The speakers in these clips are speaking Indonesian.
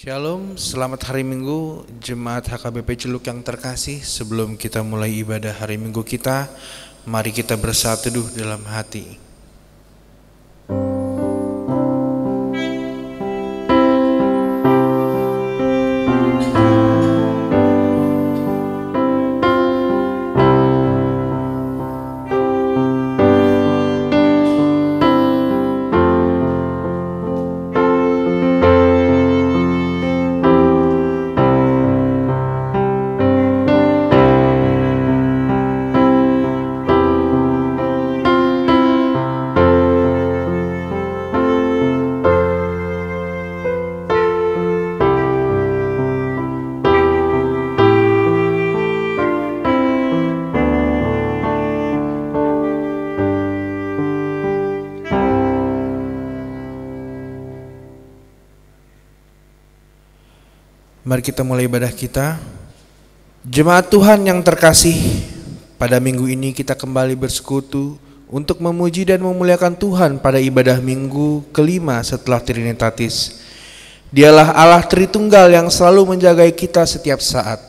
Shalom, selamat hari Minggu Jemaat HKBP Celuk yang terkasih. Sebelum kita mulai ibadah hari Minggu kita, mari kita bersatu teduh dalam hati. Mari kita mulai ibadah kita. Jemaat Tuhan yang terkasih, pada minggu ini kita kembali bersekutu untuk memuji dan memuliakan Tuhan pada ibadah minggu kelima setelah Trinitatis. Dialah Allah Tritunggal yang selalu menjaga kita setiap saat.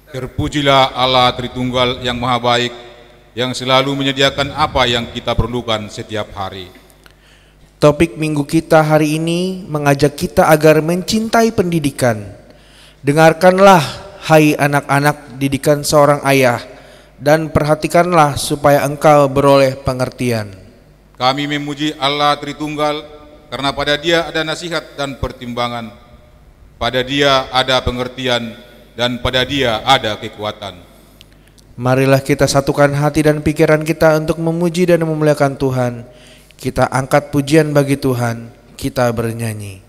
Terpujilah Allah Tritunggal yang maha baik, yang selalu menyediakan apa yang kita perlukan setiap hari. Topik minggu kita hari ini mengajak kita agar mencintai pendidikan. Dengarkanlah, hai anak-anak, didikan seorang ayah, dan perhatikanlah supaya engkau beroleh pengertian. Kami memuji Allah Tritunggal karena pada Dia ada nasihat dan pertimbangan, pada Dia ada pengertian, dan pada Dia ada kekuatan. Marilah kita satukan hati dan pikiran kita untuk memuji dan memuliakan Tuhan. Kita angkat pujian bagi Tuhan, kita bernyanyi.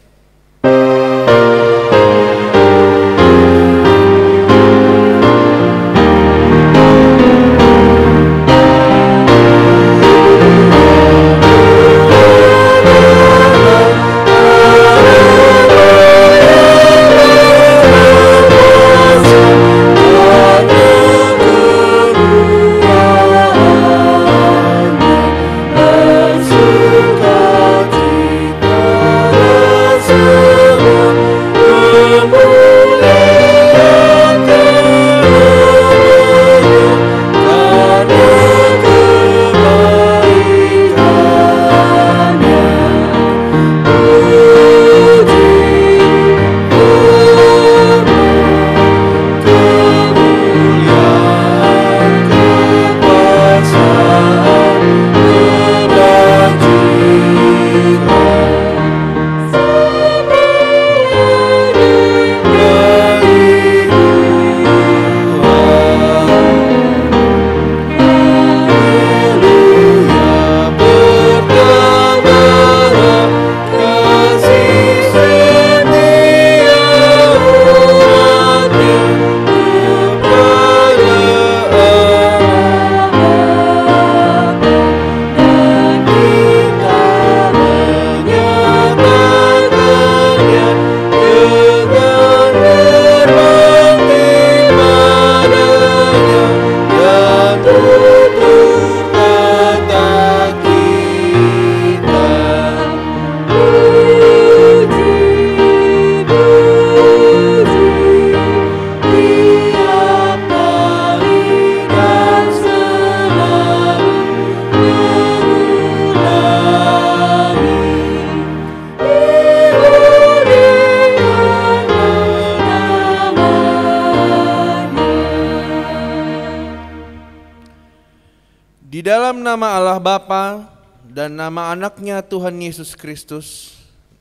Di dalam nama Allah Bapa dan nama anaknya Tuhan Yesus Kristus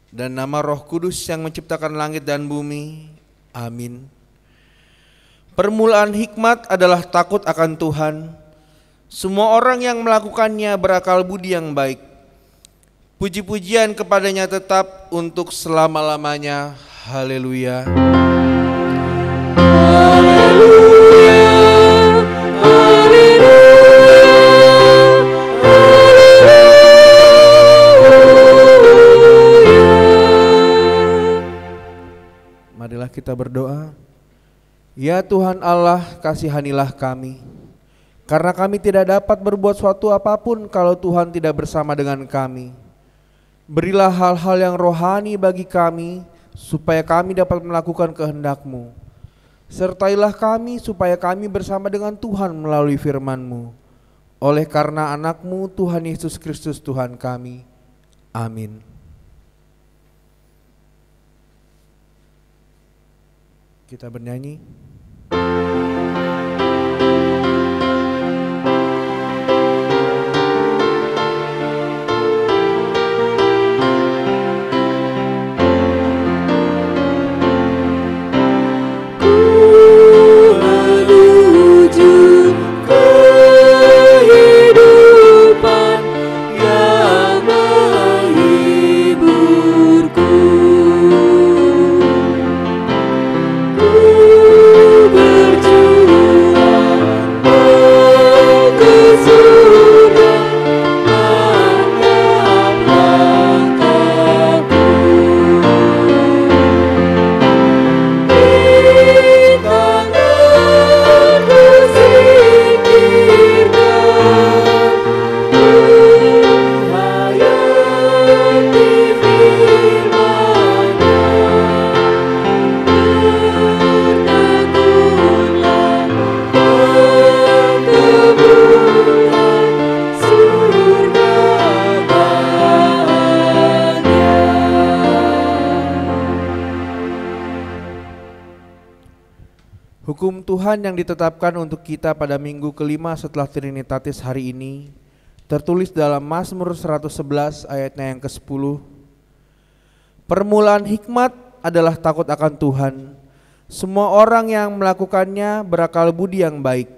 dan nama Roh Kudus yang menciptakan langit dan bumi. Amin. Permulaan hikmat adalah takut akan Tuhan. Semua orang yang melakukannya berakal budi yang baik. Puji-pujian kepadanya tetap untuk selama-lamanya. Haleluya. Marilah kita berdoa. Ya Tuhan Allah, kasihanilah kami. Karena kami tidak dapat berbuat suatu apapun kalau Tuhan tidak bersama dengan kami. Berilah hal-hal yang rohani bagi kami, supaya kami dapat melakukan kehendak-Mu. Sertailah kami supaya kami bersama dengan Tuhan melalui firman-Mu. Oleh karena anak-Mu Tuhan Yesus Kristus Tuhan kami. Amin. Kita bernyanyi. Hukum Tuhan yang ditetapkan untuk kita pada minggu kelima setelah Trinitatis hari ini tertulis dalam Mazmur 111 ayatnya yang ke-10. Permulaan hikmat adalah takut akan Tuhan. Semua orang yang melakukannya berakal budi yang baik.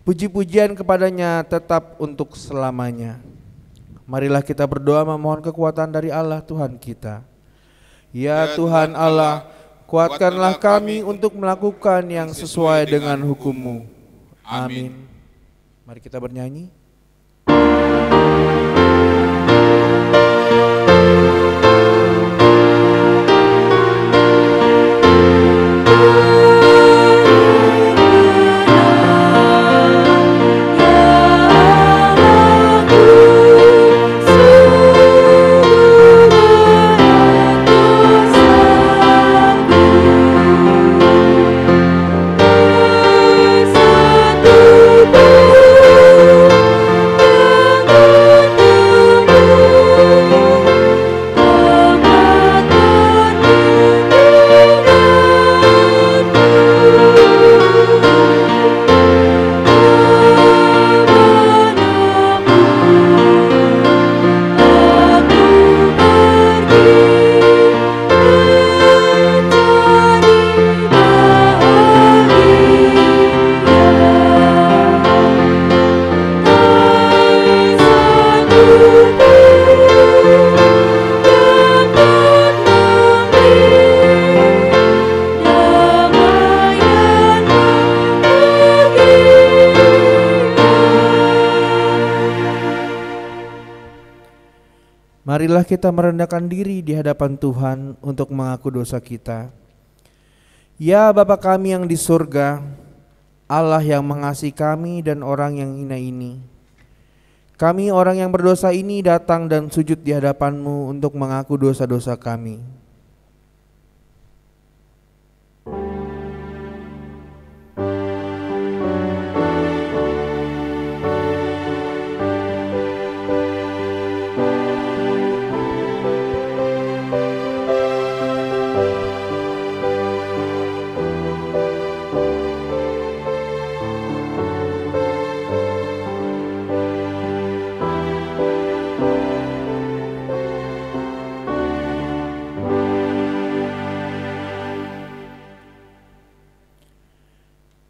Puji-pujian kepadanya tetap untuk selamanya. Marilah kita berdoa memohon kekuatan dari Allah Tuhan kita. Ya Tuhan Allah, kuatkanlah kami untuk melakukan yang sesuai dengan hukum-Mu. Amin. Mari kita bernyanyi. Marilah kita merendahkan diri di hadapan Tuhan untuk mengaku dosa kita. Ya Bapa kami yang di surga, Allah yang mengasihi kami dan orang yang hina ini. Kami orang yang berdosa ini datang dan sujud di hadapan-Mu untuk mengaku dosa-dosa kami.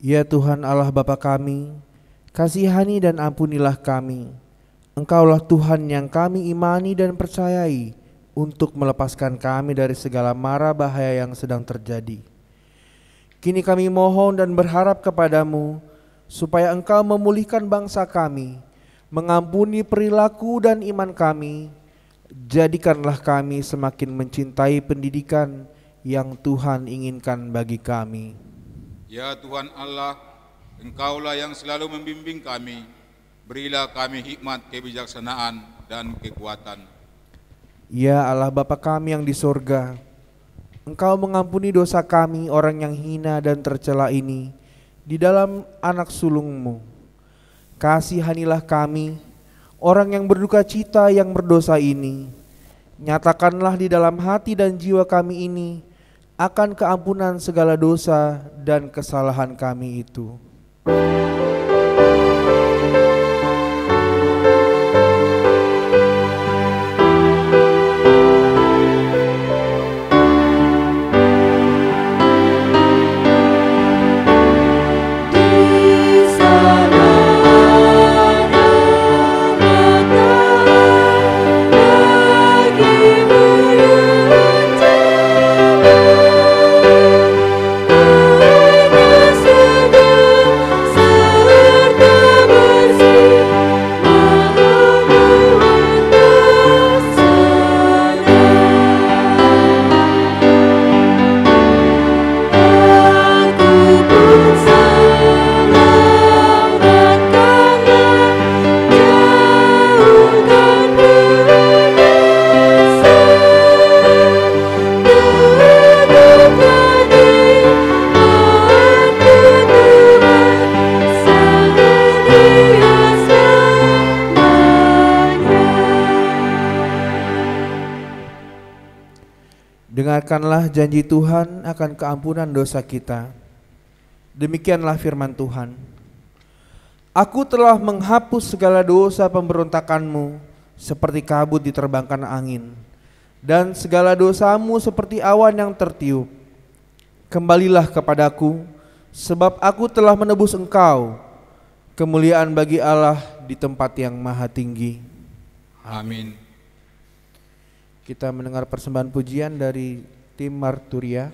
Ya Tuhan Allah Bapa kami, kasihani dan ampunilah kami. Engkaulah Tuhan yang kami imani dan percayai untuk melepaskan kami dari segala mara bahaya yang sedang terjadi. Kini kami mohon dan berharap kepadamu supaya Engkau memulihkan bangsa kami, mengampuni perilaku dan iman kami. Jadikanlah kami semakin mencintai pendidikan yang Tuhan inginkan bagi kami. Ya Tuhan Allah, Engkaulah yang selalu membimbing kami. Berilah kami hikmat, kebijaksanaan, dan kekuatan. Ya Allah Bapa kami yang di sorga, Engkau mengampuni dosa kami orang yang hina dan tercela ini di dalam anak sulung-Mu. Kasihanilah kami orang yang berduka cita yang berdosa ini. Nyatakanlah di dalam hati dan jiwa kami ini akan keampunan segala dosa dan kesalahan kami itu. Dengarkanlah janji Tuhan akan keampunan dosa kita. Demikianlah firman Tuhan. Aku telah menghapus segala dosa pemberontakanmu seperti kabut diterbangkan angin, dan segala dosamu seperti awan yang tertiup. Kembalilah kepadaku, sebab aku telah menebus engkau. Kemuliaan bagi Allah di tempat yang maha tinggi. Amin. Kita mendengar persembahan pujian dari tim Marturia.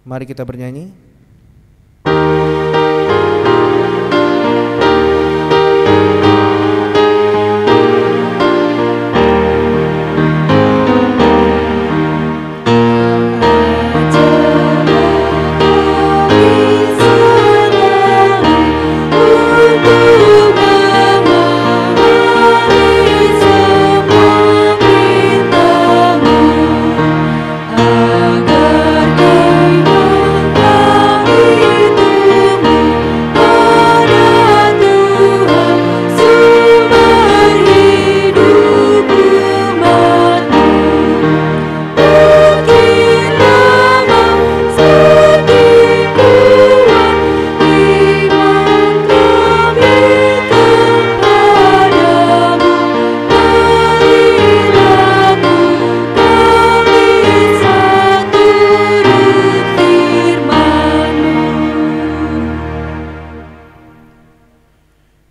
Mari kita bernyanyi.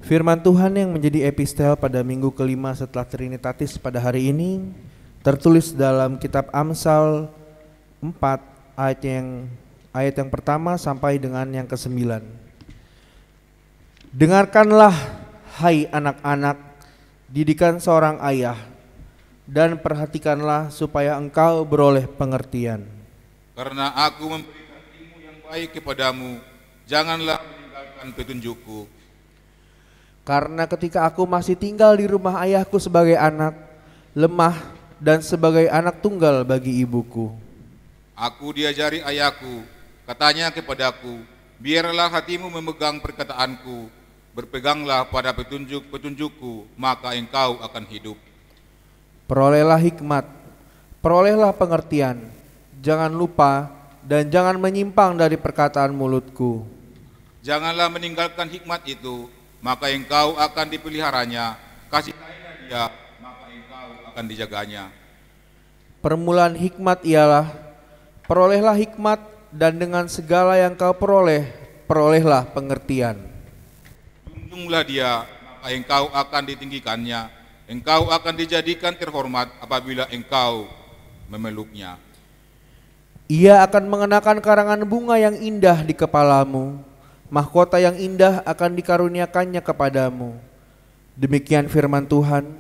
Firman Tuhan yang menjadi epistel pada minggu kelima setelah Trinitatis pada hari ini tertulis dalam kitab Amsal 4 ayat yang pertama sampai dengan yang ke-9. Dengarkanlah hai anak-anak didikan seorang ayah, dan perhatikanlah supaya engkau beroleh pengertian. Karena aku memberikan ilmu yang baik kepadamu, janganlah meninggalkan petunjukku. Karena ketika aku masih tinggal di rumah ayahku sebagai anak, lemah dan sebagai anak tunggal bagi ibuku. Aku diajari ayahku, katanya kepadaku, biarlah hatimu memegang perkataanku, berpeganglah pada petunjuk-petunjukku, maka engkau akan hidup. Perolehlah hikmat, perolehlah pengertian, jangan lupa dan jangan menyimpang dari perkataan mulutku. Janganlah meninggalkan hikmat itu, maka engkau akan dipeliharanya, kasihanilah dia, maka engkau akan dijaganya. Permulaan hikmat ialah, perolehlah hikmat, dan dengan segala yang kau peroleh, perolehlah pengertian. Junjunglah dia, maka engkau akan ditinggikannya, engkau akan dijadikan terhormat apabila engkau memeluknya. Ia akan mengenakan karangan bunga yang indah di kepalamu, mahkota yang indah akan dikaruniakannya kepadamu. Demikian firman Tuhan.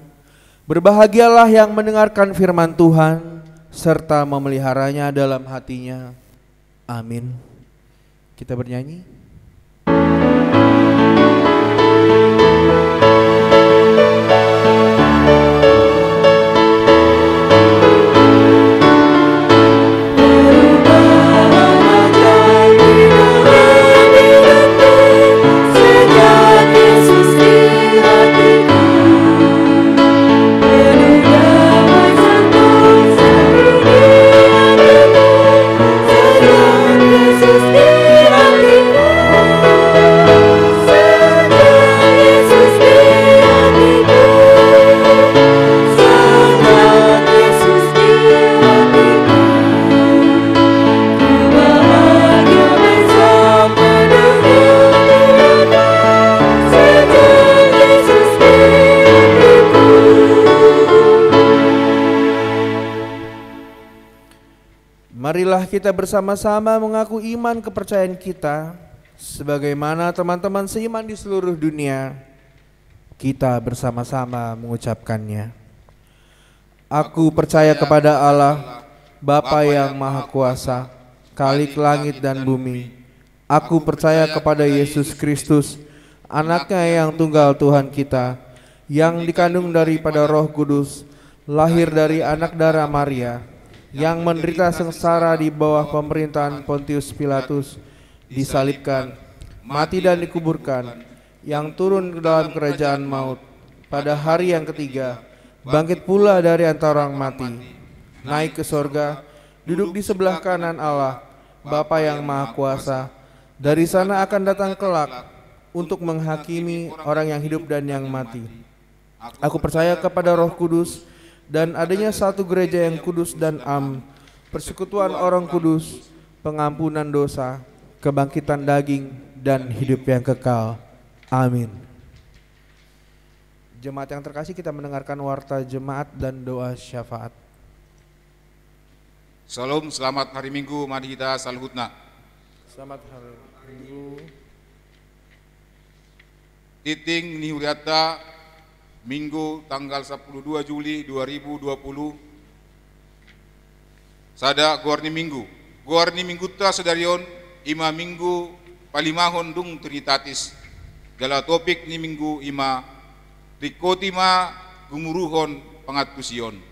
Berbahagialah yang mendengarkan firman Tuhan serta memeliharanya dalam hatinya. Amin. Kita bernyanyi. Marilah kita bersama-sama mengaku iman kepercayaan kita, sebagaimana teman-teman seiman di seluruh dunia, kita bersama-sama mengucapkannya. Aku percaya kepada Allah, Bapa yang Maha Kuasa, Khalik langit dan bumi. Aku percaya kepada Yesus Kristus, Anaknya yang tunggal Tuhan kita, yang dikandung daripada Roh Kudus, lahir dari anak darah Maria, yang menderita sengsara di bawah pemerintahan Pontius Pilatus, disalibkan, mati dan dikuburkan, yang turun ke dalam kerajaan maut, pada hari yang ketiga, bangkit pula dari antara orang mati, naik ke sorga, duduk di sebelah kanan Allah, Bapa yang Maha Kuasa. Dari sana akan datang kelak untuk menghakimi orang yang hidup dan yang mati. Aku percaya kepada Roh Kudus, dan adanya satu gereja yang kudus dan persekutuan orang kudus, pengampunan dosa, kebangkitan daging, dan hidup yang kekal. Amin. Jemaat yang terkasih, kita mendengarkan warta jemaat dan doa syafaat. Salam, selamat hari Minggu, mari kita salhutna. Selamat hari Minggu. Titing nihuriata Minggu tanggal 12 Juli 2020. Sada guarni Minggu. Guarni Minggu ta sadarion ima Minggu palimahon dung Trinitatis. Gala topik ni Minggu ima rikotima gumuruhon pangatusion.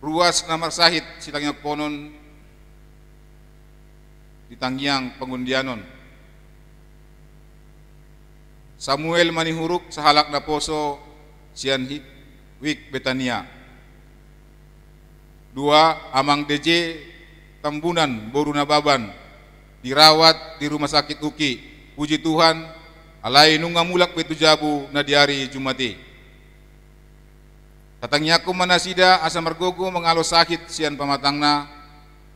Ruas namar sahit silangnya konon di Tangyang Pengundianon. Samuel manihuruk sahalak na poso sian wik Betania. 2 amang DJ Tambunan Boru Nababan dirawat di rumah sakit Uki. Puji Tuhan alai nunga mulak betu jabu na diari Jumati. Tatangnya ku manasida asa margogo mengalo sakit sian pamatangna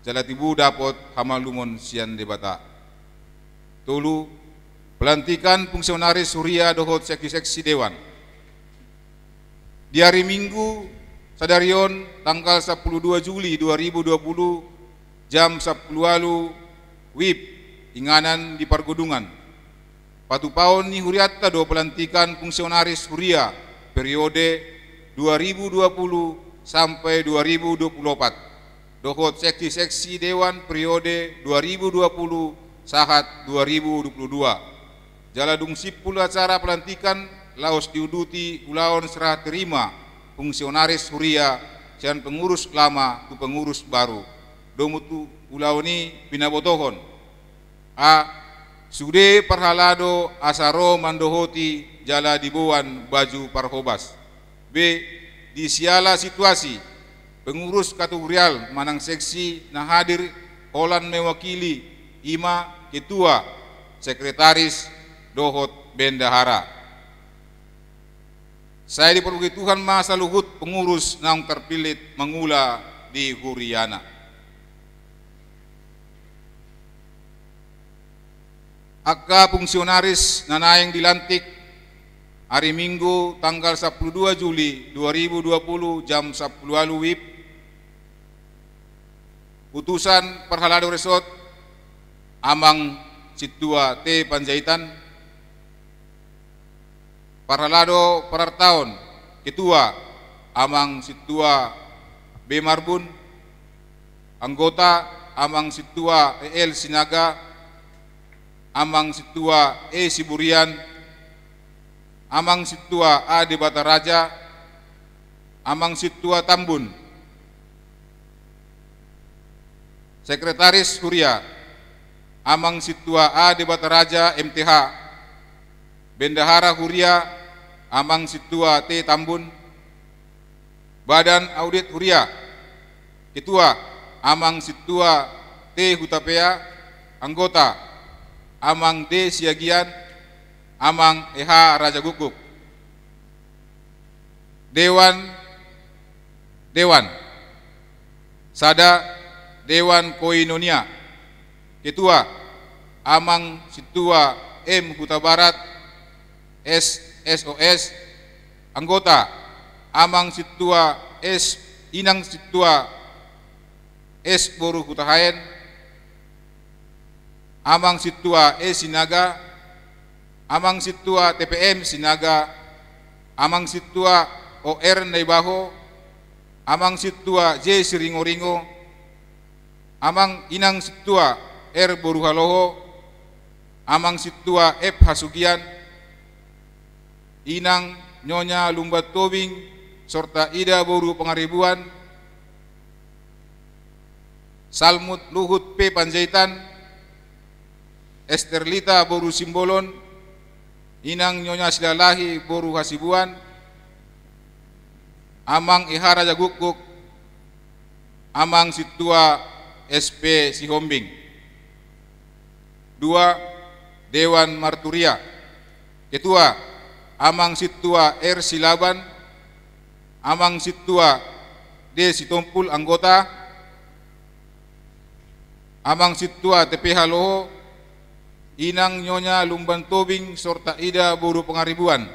jalatibu dapot hamalumon sian debata. Tulu pelantikan fungsionaris Surya dohot seksi-seksi dewan. Di hari Minggu sadarion tanggal 12 Juli 2020 jam 10 walu WIB inganan di Pargodungan. Patu paon ni huriatta do pelantikan fungsionaris Surya periode 2020 sampai 2024. Dohot seksi-seksi dewan periode 2020 sahat 2022. Jaladung sipul acara pelantikan laos diuduti ulaon serah terima fungsionaris Surya dan pengurus lama tu pengurus baru. Domutu ulaoni pinabotohon. A. Sude parhalado asaro mandohoti jala dibuan baju parhobas. B. Di siala situasi pengurus kategorial manang seksi na hadir holan mewakili ima ketua sekretaris dohot bendahara. Saya diperlukan Tuhan masa luhut pengurus nang terpilih mengula di Huriana. Aka fungsionaris nanayang dilantik hari Minggu tanggal 12 Juli 2020 jam 10 walu WIB. Putusan Perhalado Resort Amang Situa T Panjaitan. Perhalado Perartaon Ketua Amang Situa B Marbun. Anggota Amang Situa EL Sinaga, Amang Situa E Siburian, Amang Situa A de Bataraja, Amang Situa Tambun. Sekretaris Surya Amang Situa A de Bataraja MTH. Bendahara Huria Amang Situa T Tambun. Badan Audit Huria Ketua Amang Situa T Hutapea. Anggota Amang D Siagian, Amang EH Raja Guguk. Dewan Sada Dewan Koinonia. Ketua Amang Situa M Huta Barat SOS. Anggota Amang Situa S Inang Situa S Boru Hutahaen. Amang Situa E Sinaga, Amang Situa TPM Sinaga, Amang Situa OR Naibaho, Amang Situa J Siringo-ringo, Amang Inang Situa R Boruhaloho, Amang Situa F Hasugian, Inang Nyonya Lumbat Tobing serta Ida Boru Pengaribuan, Salmut Luhut P Panjaitan, Esterlita Boru Simbolon, Inang Nyonya Silalahi Boru Hasibuan, Amang EH Raja Guguk, Amang Situa SP Sihombing. 2. Dewan Marturia. Ketua Amang Situa R Silaban, Amang Situa D Sitompul. Anggota Amang Situa TPH Loho, Inang Nyonya Lumban Tobing serta Ida Boru Pengaribuan.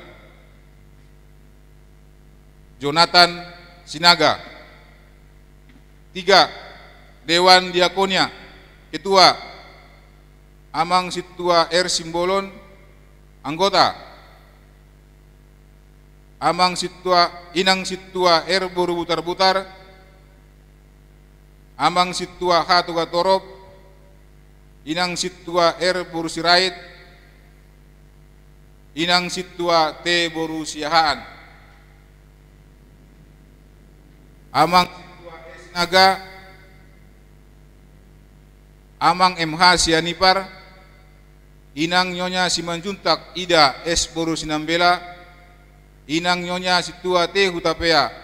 Jonathan Sinaga. 3. Dewan Diakonia. Ketua Amang Situa R. Simbolon. Anggota Inang Situa R. Boru Butar-Butar. Amang Situa H. Tugatorop. Inang Situa R. Boru Sirait. Inang Situa T. Boru Siahaan. Amang Situa S. Naga. Amang MH Sianipar. Inang Nyonya Simanjuntak Ida S. Boru Sinambela. Inang Nyonya Situa T. Hutapea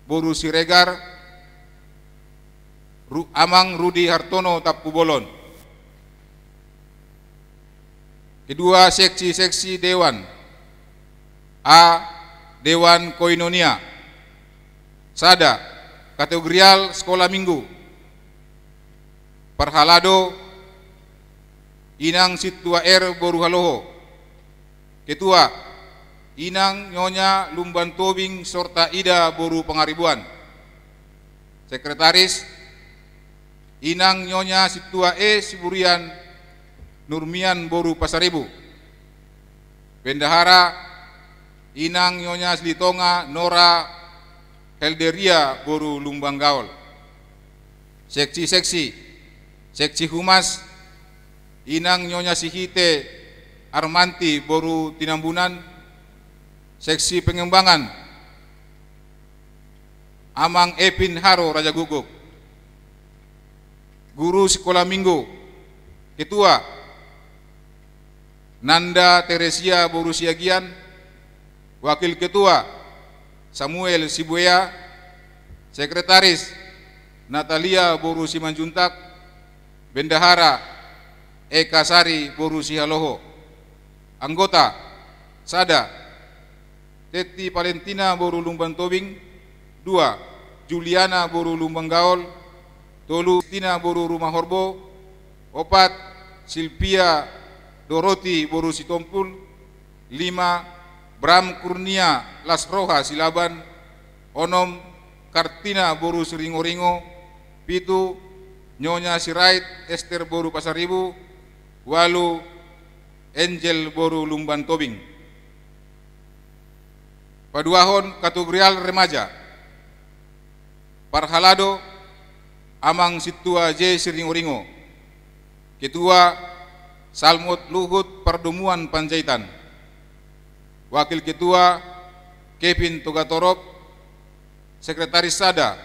Boru Siregar. Amang Rudi Hartono Tapubolon. Kedua, seksi-seksi Dewan. A. Dewan Koinonia. Sada, kategorial sekolah minggu. Parhalado, Inang Situa R. Boru Haloho. Ketua, Inang Nyonya Lumban Tobing serta Ida Boru Pangaribuan. Sekretaris, Inang Nyonya Situa E. Siburian Nurmian Boru Pasaribu. Bendahara, Inang Nyonya Slitonga Nora Helderia Boru Lumbang Gaul. Seksi Humas, Inang Nyonya Sihite Armanti Boru Tinambunan. Seksi Pengembangan, Amang Epin Haro Raja Guguk. Guru Sekolah Minggu. Ketua Nanda Teresia Boru Siagian. Wakil Ketua Samuel Sibuya. Sekretaris Natalia Boru Simanjuntak. Bendahara Eka Sari Boru Sihaloho. Anggota Sada Teti Valentina Boru Lumban Tobing. 2. Juliana Boru Lumbang Gaul. 3. Tina Boru Rumah Horbo. 4. Silvia Doroti Boru Sitompul. 5. Bram Kurnia Las Roha Silaban. 6. Kartina Boru Seringo-Ringo. 7. Nyonya Sirait Esther Boru Pasaribu. 8. Angel Boru Lumban Tobing. Paduahon kategorial remaja. Parhalado, Amang Situa J. Siringo-Ringo. Ketua Salmut Luhut Pardumuan Panjaitan. Wakil Ketua Kevin Tugatorop. Sekretaris Sada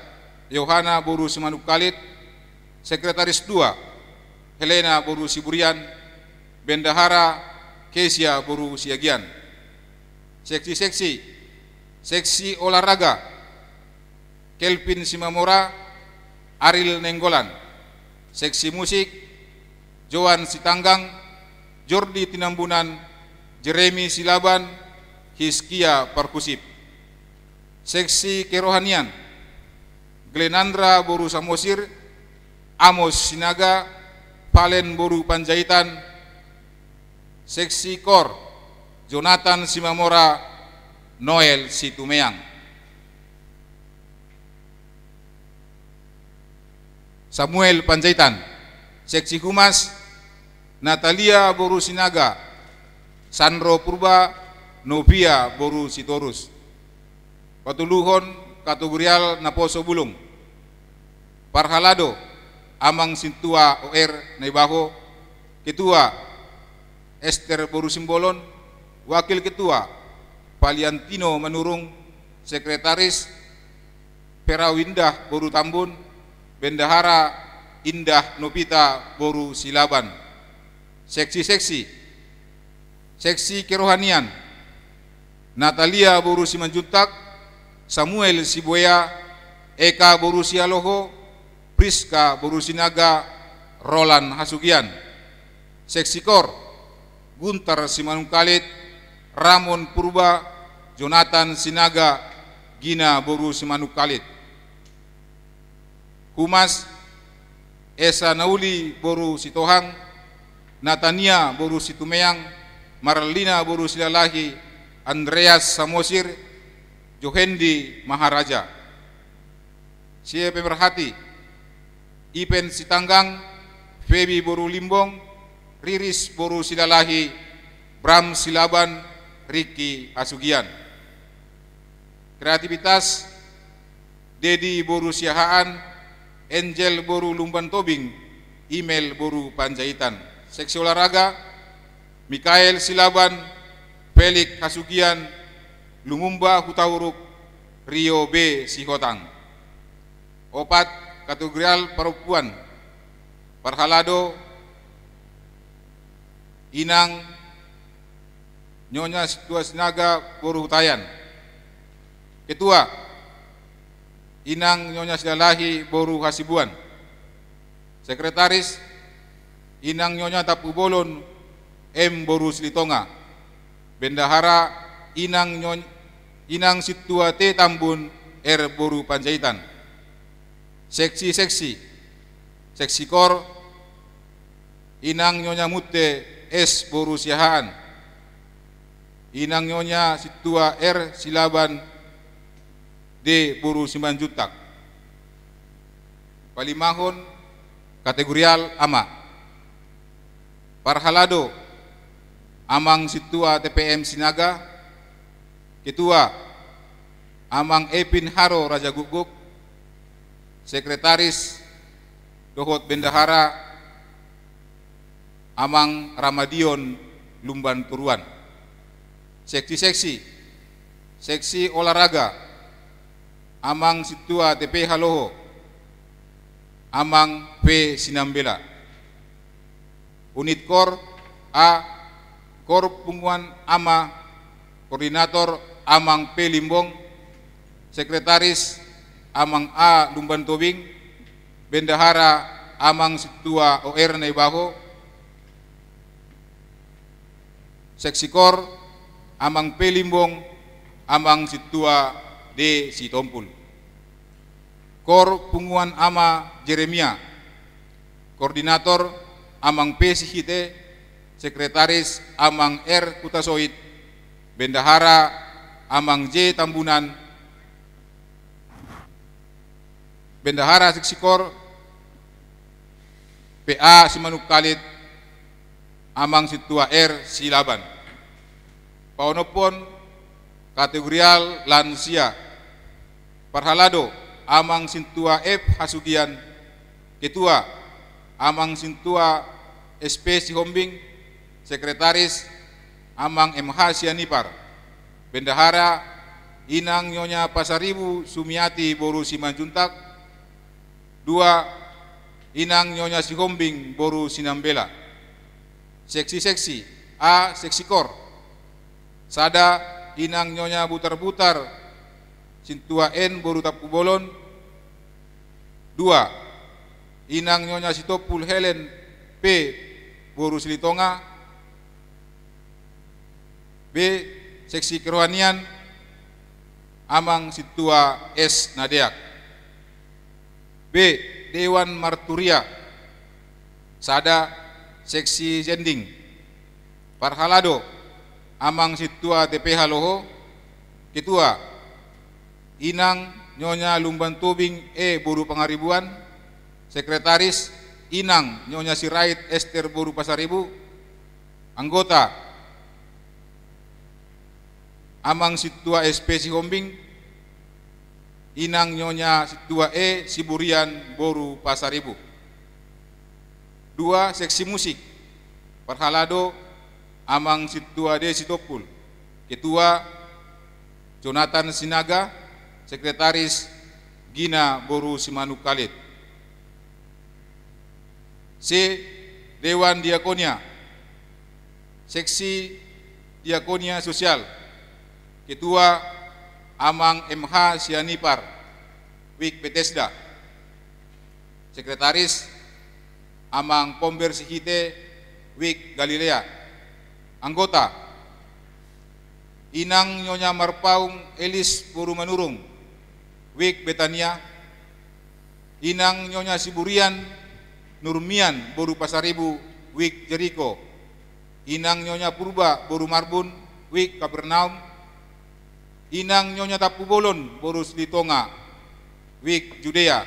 Yohana Boru Simanuk Kalit. Sekretaris 2 Helena Boru Siburian. Bendahara Kesia Boru Siagian. Seksi olahraga, Kelvin Simamora, Aril Nenggolan. Seksi musik, Joan Sitanggang, Jordi Tinambunan, Jeremy Silaban, Hiskia Perkusip. Seksi kerohanian, Glenandra Boru Samosir, Amos Sinaga, Palen Boru Panjaitan. Seksi kor, Jonathan Simamora, Noel Situmeang. Samuel Panjaitan. Seksi Humas, Natalia Boru Sinaga, Sandro Purba, Novia Boru Sitorus. Patuluhon kategorial Naposo Bulung. Parhalado, Amang Sintua OR Naibaho. Ketua Esther Boru Simbolon. Wakil Ketua Paliantino Manurung. Sekretaris Perawindah Boru Tambun. Bendahara Indah Nopita Boru Silaban. Seksi kerohanian, Natalia Boru Simanjuntak, Samuel Siboya, Eka Boru Sialoho, Priska Boru Sinaga, Roland Hasugian. Seksi kor, Guntar Simanung Kalit, Ramon Purba, Jonathan Sinaga, Gina Boru Simanuk Kalit. Humas, Esa Nauli Boru Sitohang, Natania Boru Situmeang, Marlina Boru Silalahi, Andreas Samosir, Johendi Maharaja. Sie pemerhati, Ipen Sitanggang, Febi Boru Limbong, Riris Boru Silalahi, Bram Silaban, Riki Asugian. Kreativitas, Dedi Boru Siahaan, Angel Boru Lumban Tobing, Email Boru Panjaitan. Seksi olahraga, Mikael Silaban, Felix Hasugian, Lumumba Hutahuruk, Rio B. Sihotang. Opat, kategorial perempuan, Parhalado, Inang Nyonya Situa Sinaga Boru Hutayan. Ketua, Inang Nyonya Silalahi Boru Hasibuan. Sekretaris, Inang Nyonya Tapu Bolon M. Boru Silitonga. Bendahara, Inang Situa T. Tambun R. Boru Panjaitan. Seksi Kor, Inang Nyonya Mute S. Boru Siahaan. Inang Nyonya Situa R. Silaban D. Boru Simanjuntak. Palimahon, kategorial ama, Parhalado, Amang Situa TPM Sinaga. Ketua, Amang Epin Haro Raja Guguk. Sekretaris, Dohot Bendahara, Amang Ramadion Lumban Turuan. Seksi olahraga, Amang Situa TP Haloho, Amang P. Sinambela. Unit Kor A, Kor Punguan Ama, Koordinator Amang P. Limbong. Sekretaris, Amang A. Lumban Tobing. Bendahara, Amang Situa OR Naibaho. Seksi Kor, Amang P. Limbong, Amang Situa D. Sitompul. Kor Punguan Ama Jeremia. Koordinator, Amang P. Sihite. Sekretaris, Amang R. Kutasoit. Bendahara, Amang J. Tambunan. Bendahara Seksi Kor, PA Simanuk Kalit, Amang Situa R. Silaban. Paonopon, kategorial lansia, Parhalado, Amang Sintua F. Hasugian. Ketua, Amang Sintua SP Sihombing. Sekretaris, Amang MH Sianipar. Bendahara, Inang Nyonya Pasaribu Sumiati Boru Simanjuntak. 2. Inang Nyonya Sihombing Boru Sinambela. Seksi A. Seksi Kor, Sada, Inang Nyonya Butar-Butar Sintua N. Boru Tapu Bolon. 2. Inang Nyonya Sitopul Helen P. Boru Silitonga. B. Seksi Kerohanian, Amang Situa S. Nadeak. B. Dewan Marturia, Sada, Seksi Jending. Parhalado, Amang Situa TP Haloho. Ketua, Inang Nyonya Lumban Tobing E. Boru Pangaribuan. Sekretaris, Inang Nyonya Sirait Esther Boru Pasaribu. Anggota, Amang Situa SP Sihombing. Inang Nyonya Situa E. Siburian Boru Pasaribu. 2. Seksi musik, Parhalado, Amang Situa D. Sitopul. Ketua, Jonathan Sinaga. Sekretaris, Gina Boru Simanuk Kalit. C. Dewan Diakonia, Seksi Diakonia Sosial. Ketua, Amang MH Sianipar, Wik Bethesda. Sekretaris, Amang Pomber Sihite, Wik Galilea. Anggota, Inang Nyonya Marpaung Elis Boru Manurung, Wik Betania. Inang Nyonya Siburian Nurmian Boru Pasaribu, Wik Jeriko. Inang Nyonya Purba Boru Marbun, Wik Kapernaum. Inang Nyonya Tapu Bolon Boru Silitonga, wik Judea.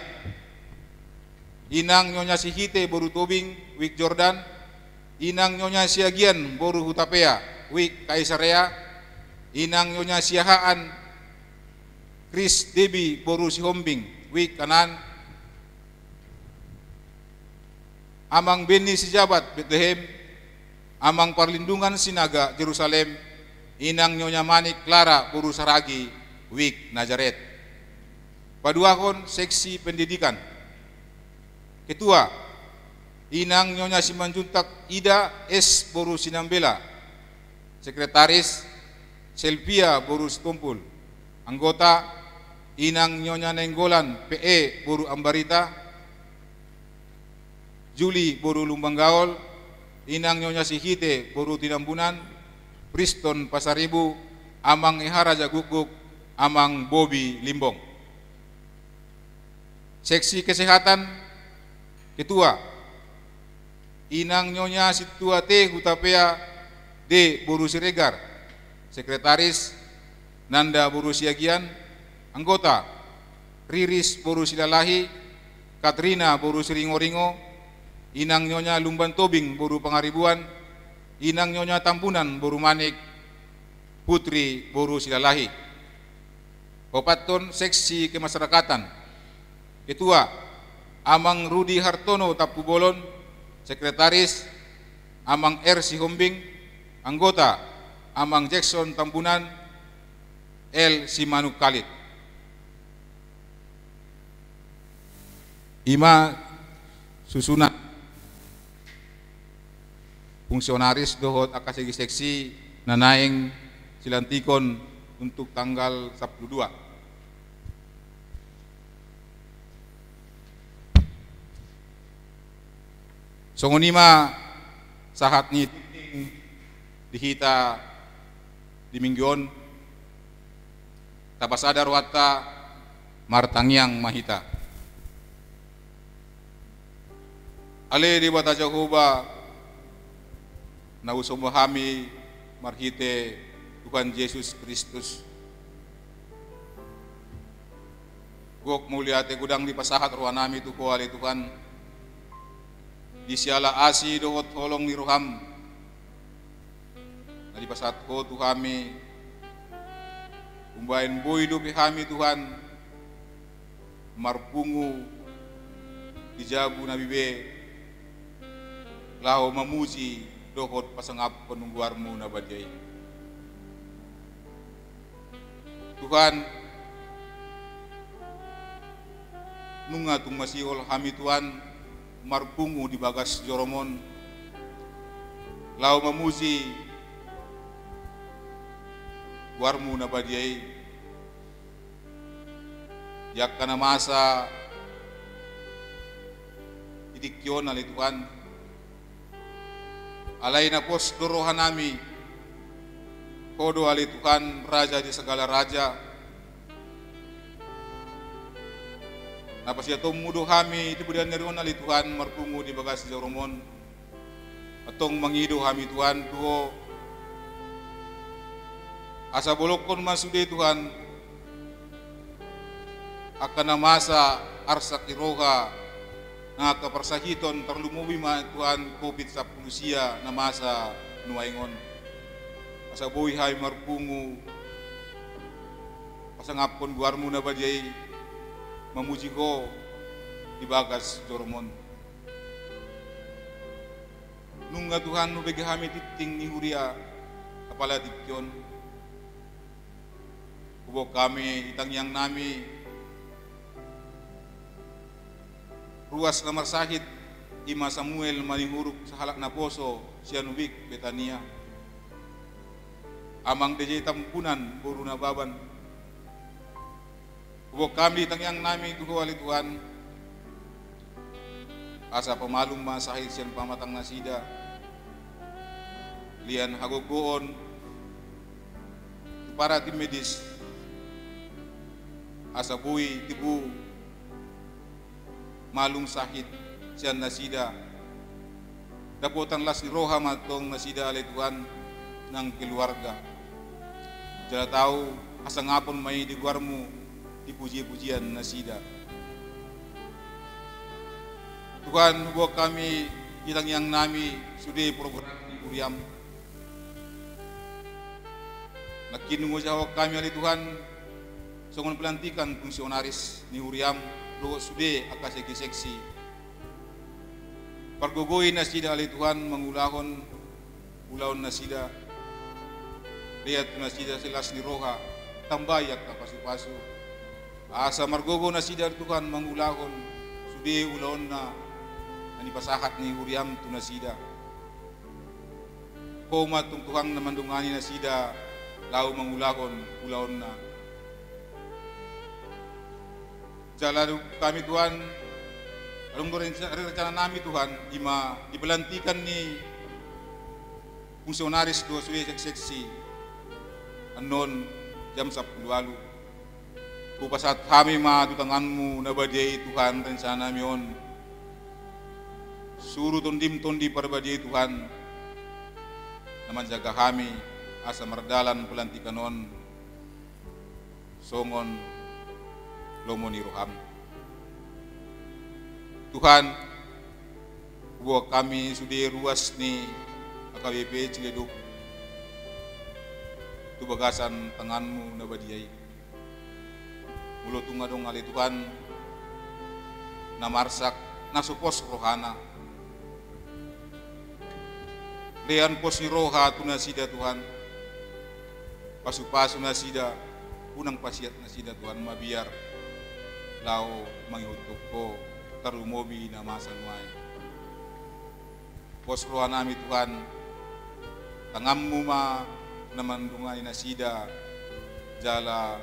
Inang nyonya si Hite boru Tobing, wik Jordan. Inang nyonya si Agian boru Hutapea, wik Kaisarea. Inang nyonya si Haan Kris Debi boru si Hombing, wik Kanan. Amang Beni si Jabat Bethlehem. Amang Perlindungan Sinaga Jerusalem. Inang nyonya Manik Clara boru Saragi, wik Nazaret. Paduakon seksi pendidikan. Ketua Inang nyonya Simanjuntak Ida S boru Sinambela. Sekretaris Selvia boru Stumpul. Anggota Inang nyonya Nenggolan PE boru Ambarita. Juli boru Lumbanggaol. Inang nyonya Sihite boru Tinambunan. Priston Pasaribu. Amang Ihara Jaguguk. Amang Bobi Limbong. Seksi Kesehatan. Ketua Inang nyonya Situa T Hutapea D boru Siregar. Sekretaris Nanda boru Siagian. Anggota Riris boru Silalahi. Katrina boru Siringo-ringo. Inang nyonya Lumban Tobing boru Pangaribuan. Inang nyonya Tampunan boru Manik. Putri boru Silalahi. Papaton seksi kemasyarakatan. Ketua Amang Rudi Hartono Tapubolon. Sekretaris Amang R Sihombing. Anggota Amang Jackson Tampunan. L Simanuk Khalid. Ima susunan fungsionaris dohot akasegi seksi nanaing silantikon untuk tanggal 12. Songonima sahat ni dihita di mingguon tapasadar wata martangyang mahita. Ale di bata Jehovah na usomahami marhite Tuhan Yesus Kristus. Gok muliate gudang di pasahat ruanami tu ko ali Tuhan. Di siala asi dohot holong ni roham. Na di pasahat ko Tuhami. Umbain boy do pihami Tuhan. Marpungu dijabu na bibe. Lao mamuji dohot pasangap penungguarmu na badai. Tuhan nunga tung masihol hami Tuhan marpungu di bagas joromon. Lao mamuji warmu na badai. Yak kana masa idikyon ali Tuhan. Alay na pos dorohan nami. Kodo ali Tuhan raja di segala raja. Napasya mudo kami di budan nerion ali Tuhan marpungu di bagas joromon. Atong mangido kami Tuhan tuho. Asa bolokon masude Tuhan. Akan na masa arsak iroha nga kaparsahiton terlumuwi ma Tuhan COVID-19 na masa nuaingon. Asa buhi hay marpungu pasangapon guarmu na badiyay mamuji ko di bagas joromon. Nunga Tuhan nubegi kami titing ni huria kapala dikyon. Kubok kami itangyang nami ruas na marsahit Ima Samuel manihuruk sa halak na poso siya nubik Betania. Amang DJ Tampunan buru na baban. Kubok kami tangyang nami tuho ali Tuhan. Asa pamalong masahit siyan pamatang nasida. Lian hagogoon para tim medis. Asa buhi tibu malung sahit siyan nasida. Dapotan las ni roha matong nasida ali Tuhan ng keluarga. Jala tahu asa ngapon may diguarmu dipuji-pujian nasida. Tuhan buat kami ilang yang nami sudah program di Uriam. Nakinungo jawab kami oleh Tuhan songon pelantikan fungsionaris ni Uriam lo sudah akasegi seksi. Pargogoy nasida oleh Tuhan mengulahon ulahon nasida. Lihat nasida selas ni roha tambayak na pasu-pasu. Asa margogo nasida Tuhan mengulahon sudah ulahon na anipasahat ni Uriam tu nasida. Koma tung Tuhan na mandungani nasida lau mengulahon ulahon na. Jalan kami Tuhan, alung rencana nami Tuhan, ima dipelantikan ni fungsionaris dua suwe seksi anon jam 10 lalu. Kupasat kami ma tutanganmu nabadiai Tuhan rencana nami on. Suruh tondi perbadiai Tuhan, naman jaga kami asa merdalan pelantikan on songon lomoni roham. Tuhan, buat kami sudah ruas ni AKBP Ciledug. Tu bagasan tanganmu nabadiai. Mulo tunga dong ali Tuhan namarsak nasupos rohana. Lean pos ni roha tu nasida Tuhan. Pasu-pasu nasida, unang pasiat nasida Tuhan mabiar. Lau mangihutuk ko tarumobi na masanway. Pos roha nami Tuhan, tangammu ma naman dungay nasida jala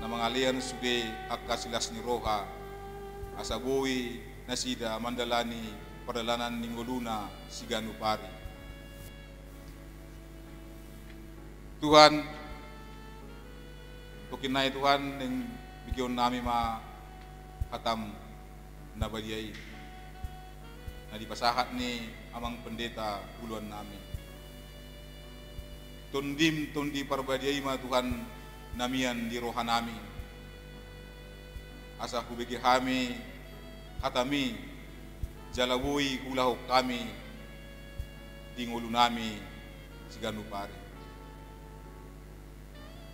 na mangalian suge akasilas ni roha asabuhi nasida mandalani perdalanan ninggoluna siganu pari. Tuhan, tukinay Tuhan yang bigyan namin katam nabadiay na dipasahat ni amang pendeta uluan namin. Tundi parbadiay Tuhan namian di roha namin. Asa kubigi kami katami jalawuy kulahok kami di ngulu nami siganu pare.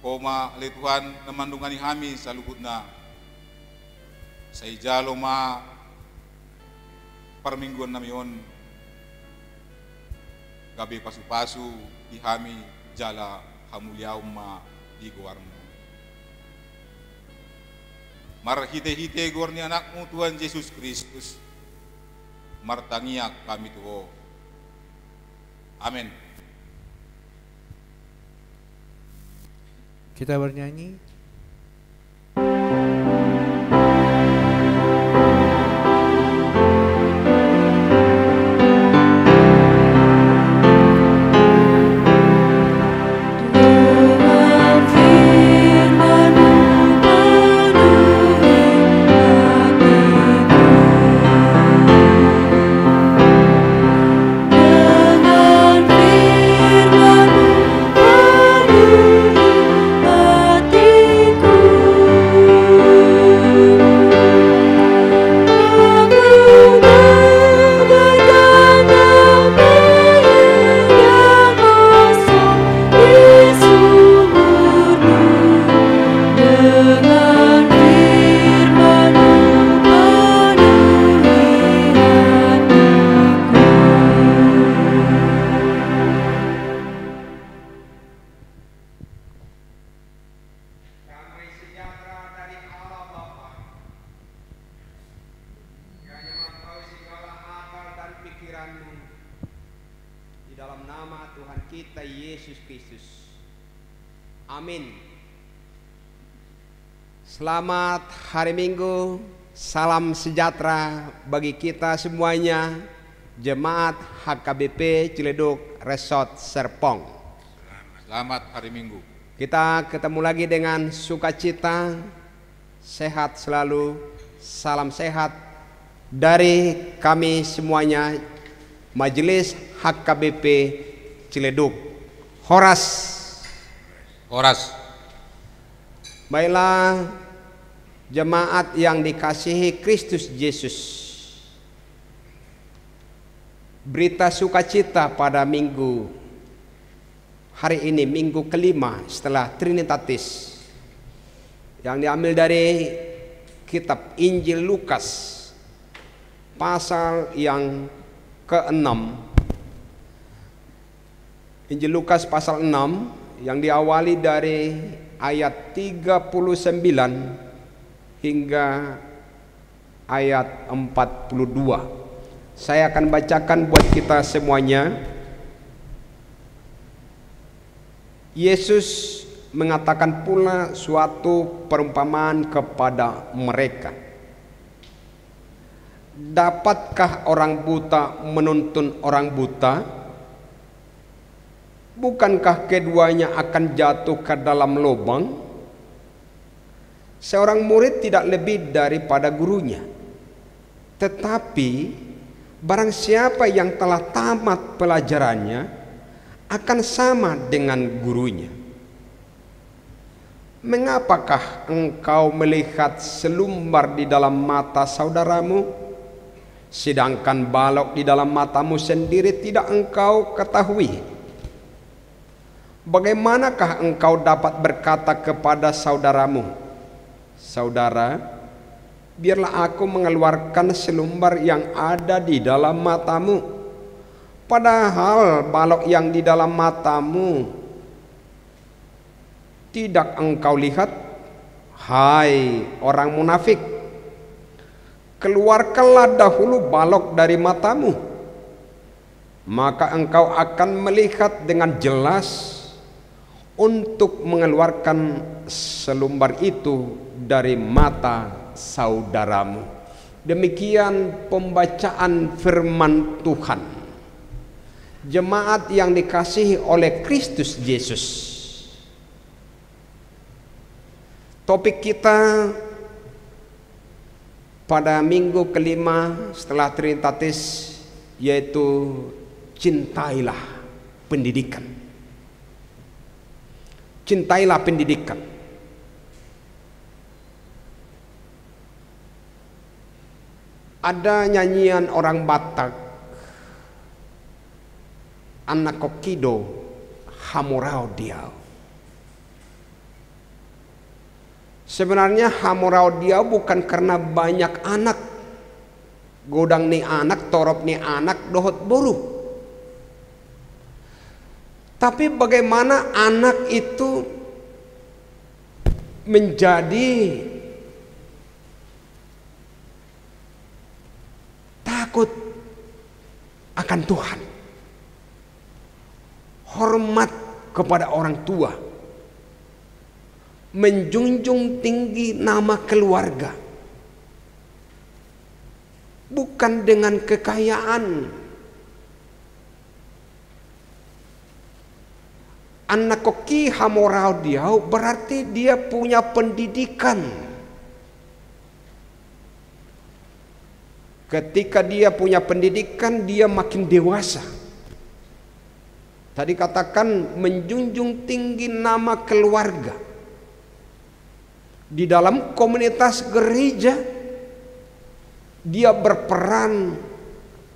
Koma oleh Tuhan namandungani kami sa lubut na sa ijalo ma parmingguan nami on gabi pasu-pasu di kami jala hamuliaw ma di guarmo. Marhite-hite guar ni anakmu Tuhan Yesus Kristus martangiak kami tuho. Amin. Kita bernyanyi. Di dalam nama Tuhan kita Yesus Kristus. Amin. Selamat hari Minggu, salam sejahtera bagi kita semuanya, Jemaat HKBP Ciledug Resort Serpong. Selamat hari Minggu. Kita ketemu lagi dengan sukacita, sehat selalu, salam sehat dari kami semuanya, Majelis HKBP Ciledug. Horas. Baiklah jemaat yang dikasihi Kristus Yesus. berita sukacita pada minggu hari ini, minggu kelima setelah Trinitatis, yang diambil dari kitab Injil Lukas pasal yang ke-6. Injil Lukas pasal 6 yang diawali dari ayat 39 hingga ayat 42. Saya akan bacakan buat kita semuanya. Yesus mengatakan pula suatu perumpamaan kepada mereka. Dapatkah orang buta menuntun orang buta? Bukankah keduanya akan jatuh ke dalam lubang? Seorang murid tidak lebih daripada gurunya. Tetapi barang siapa yang telah tamat pelajarannya akan sama dengan gurunya. Mengapakah engkau melihat selumbar di dalam mata saudaramu, sedangkan balok di dalam matamu sendiri tidak engkau ketahui? Bagaimanakah engkau dapat berkata kepada saudaramu, saudara, biarlah aku mengeluarkan selumbar yang ada di dalam matamu, padahal balok yang di dalam matamu tidak engkau lihat? Hai orang munafik, keluarkanlah dahulu balok dari matamu, maka engkau akan melihat dengan jelas untuk mengeluarkan selumbar itu dari mata saudaramu. Demikian pembacaan firman Tuhan. Jemaat yang dikasihi oleh Kristus Yesus, topik kita pada minggu kelima setelah Trinitatis yaitu cintailah pendidikan. Cintailah pendidikan. Ada nyanyian orang Batak, anak kokido hamurau diau. Sebenarnya hamurau diau bukan karena banyak anak, godang ni anak, torop ni anak, dohot buru. Tapi bagaimana anak itu menjadi takut akan Tuhan, hormat kepada orang tua, menjunjung tinggi nama keluarga, bukan dengan kekayaan. Anak koki hamorau diau berarti dia punya pendidikan. Ketika dia punya pendidikan, dia makin dewasa. Tadi katakan menjunjung tinggi nama keluarga. Di dalam komunitas gereja, dia berperan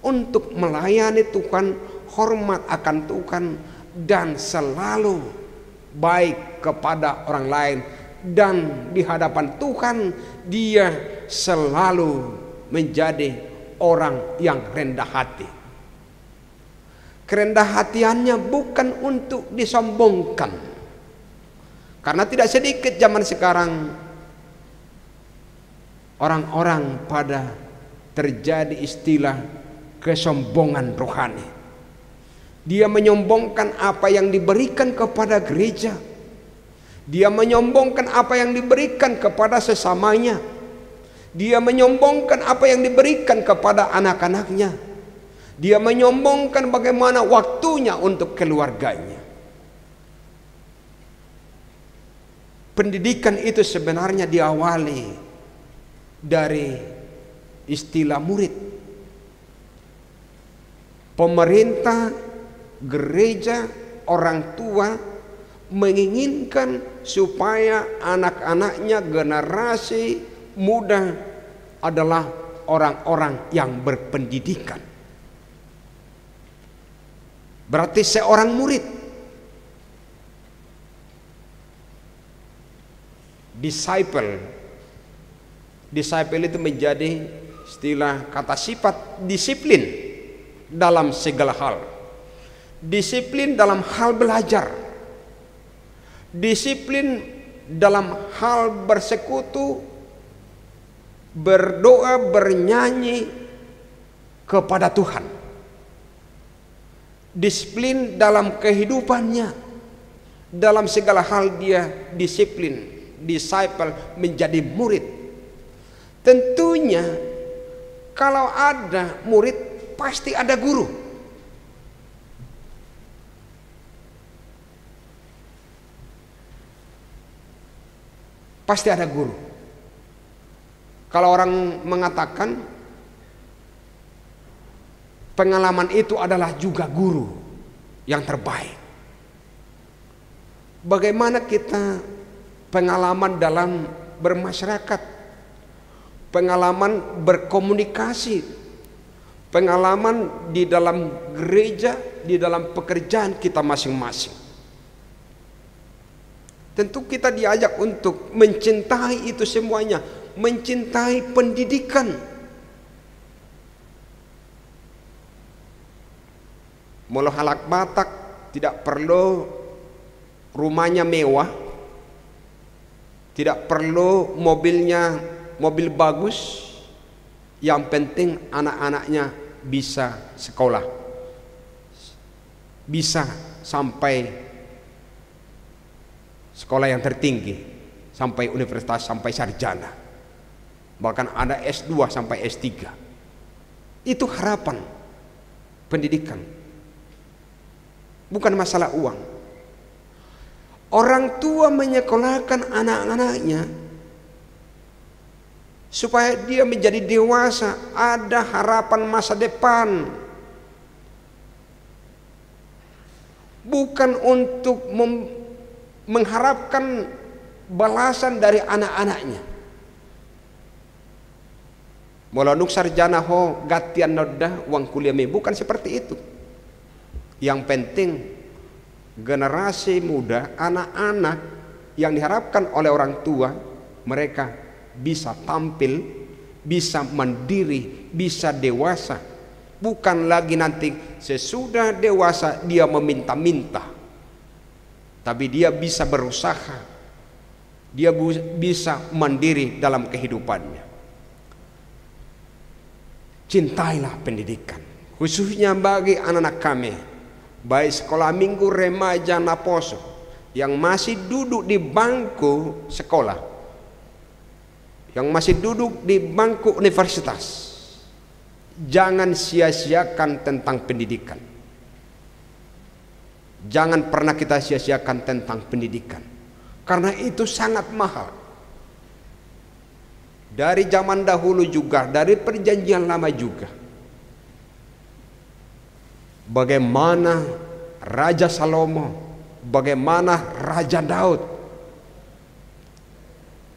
untuk melayani Tuhan, hormat akan Tuhan, dan selalu baik kepada orang lain. Dan di hadapan Tuhan, dia selalu menjadi orang yang rendah hati. Kerendah hatiannya bukan untuk disombongkan, karena tidak sedikit zaman sekarang orang-orang pada terjadi istilah kesombongan rohani. Dia menyombongkan apa yang diberikan kepada gereja, dia menyombongkan apa yang diberikan kepada sesamanya, dia menyombongkan apa yang diberikan kepada anak-anaknya, dia menyombongkan bagaimana waktunya untuk keluarganya. Pendidikan itu sebenarnya diawali dari istilah murid. Pemerintah, gereja, orang tua menginginkan supaya anak-anaknya, generasi muda adalah orang-orang yang berpendidikan. berarti seorang murid. Disciple itu menjadi istilah kata sifat disiplin dalam segala hal. Disiplin dalam hal belajar, disiplin dalam hal bersekutu, berdoa, bernyanyi kepada Tuhan. Disiplin dalam kehidupannya, dalam segala hal dia disiplin. Disciple menjadi murid. Tentunya kalau ada murid pasti ada guru. Pasti ada guru. Kalau orang mengatakan pengalaman itu adalah juga guru yang terbaik. Bagaimana kita pengalaman dalam bermasyarakat, pengalaman berkomunikasi, pengalaman di dalam gereja, di dalam pekerjaan kita masing-masing. Tentu kita diajak untuk mencintai itu semuanya, mencintai pendidikan. Mula halak Batak tidak perlu rumahnya mewah, tidak perlu mobilnya mobil bagus, yang penting anak-anaknya bisa sekolah, bisa sampai sekolah yang tertinggi, sampai universitas, sampai sarjana, bahkan ada S2 sampai S3. Itu harapan pendidikan, bukan masalah uang. Orang tua menyekolahkan anak-anaknya supaya dia menjadi dewasa, ada harapan masa depan, bukan untuk mengharapkan balasan dari anak-anaknya. Molanuk sarjana ho gatian noda uang kuliah me, bukan seperti itu. Yang penting generasi muda, anak-anak yang diharapkan oleh orang tua, mereka bisa tampil, bisa mandiri, bisa dewasa. Bukan lagi nanti sesudah dewasa dia meminta-minta, tapi dia bisa berusaha, dia bisa mandiri dalam kehidupannya. Cintailah pendidikan, khususnya bagi anak-anak kami, baik sekolah minggu, remaja, naposo, yang masih duduk di bangku sekolah, yang masih duduk di bangku universitas. Jangan sia-siakan tentang pendidikan. Jangan pernah kita sia-siakan tentang pendidikan, karena itu sangat mahal. Dari zaman dahulu juga, dari perjanjian lama juga, bagaimana Raja Salomo, bagaimana Raja Daud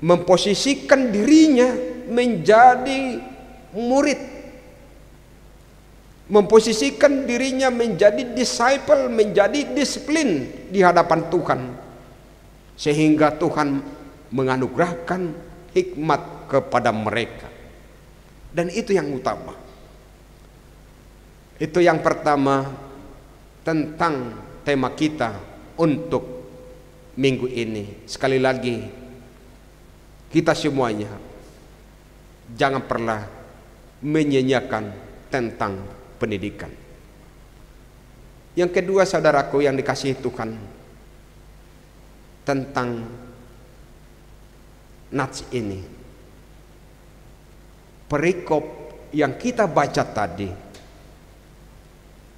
memposisikan dirinya menjadi murid, memposisikan dirinya menjadi disciple, menjadi disiplin di hadapan Tuhan, sehingga Tuhan menganugerahkan hikmat kepada mereka. Dan itu yang utama. Itu yang pertama tentang tema kita untuk minggu ini. Sekali lagi, kita semuanya jangan pernah menyanyiakan tentang pendidikan. Yang kedua, saudaraku yang dikasihi Tuhan, tentang nats ini, perikop yang kita baca tadi,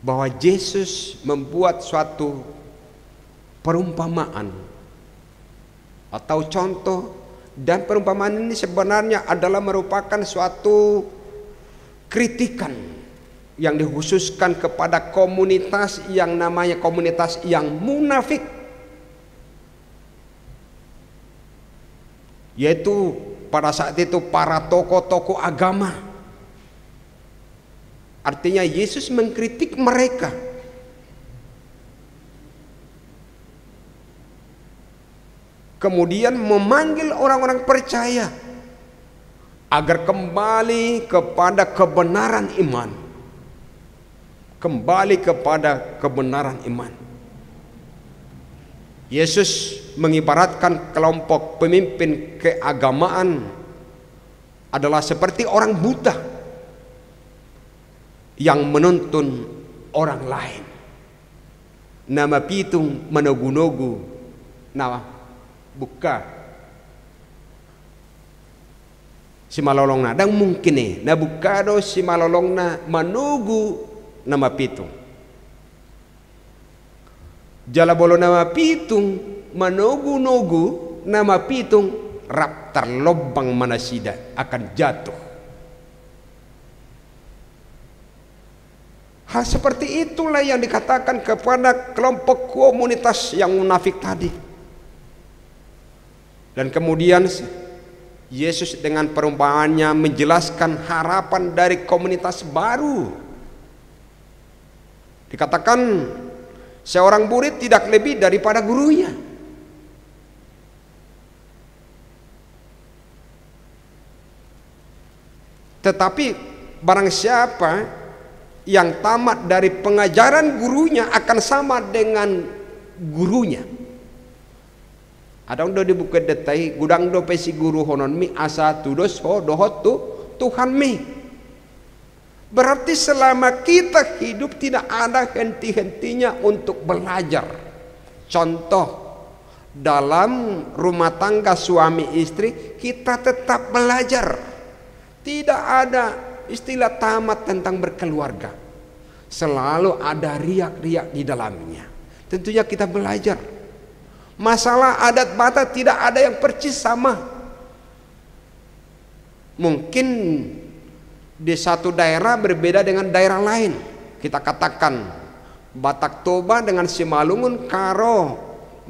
bahwa Yesus membuat suatu perumpamaan atau contoh, dan perumpamaan ini sebenarnya adalah merupakan suatu kritikan yang dikhususkan kepada komunitas yang namanya komunitas yang munafik, yaitu pada saat itu para tokoh-tokoh agama. Artinya Yesus mengkritik mereka kemudian memanggil orang-orang percaya agar kembali kepada kebenaran iman. Kembali kepada kebenaran iman. Yesus mengibaratkan kelompok pemimpin keagamaan adalah seperti orang buta yang menuntun orang lain. Nama pitung manogu-nogu, nama buka si malolongna dan mungkin nih na bukado si malolongna manugu nama pitung jala bolo nama pitung manugu-nogu nama pitung rap terlobang manasida akan jatuh. Hal seperti itulah yang dikatakan kepada kelompok komunitas yang munafik tadi. Dan kemudian Yesus dengan perumpamaannya menjelaskan harapan dari komunitas baru. Dikatakan seorang murid tidak lebih daripada gurunya. Tetapi barang siapa yang tamat dari pengajaran gurunya akan sama dengan gurunya. Adang do dibuka detai gudang do pesi guru honon mi asa tudos ho dohot tu Tuhan mi. Berarti selama kita hidup tidak ada henti-hentinya untuk belajar. Contoh dalam rumah tangga suami istri kita tetap belajar. Tidak ada istilah tamat tentang berkeluarga. Selalu ada riak-riak di dalamnya. Tentunya kita belajar. Masalah adat Batak tidak ada yang percis sama. Mungkin di satu daerah berbeda dengan daerah lain. Kita katakan Batak Toba dengan Simalungun, Karo,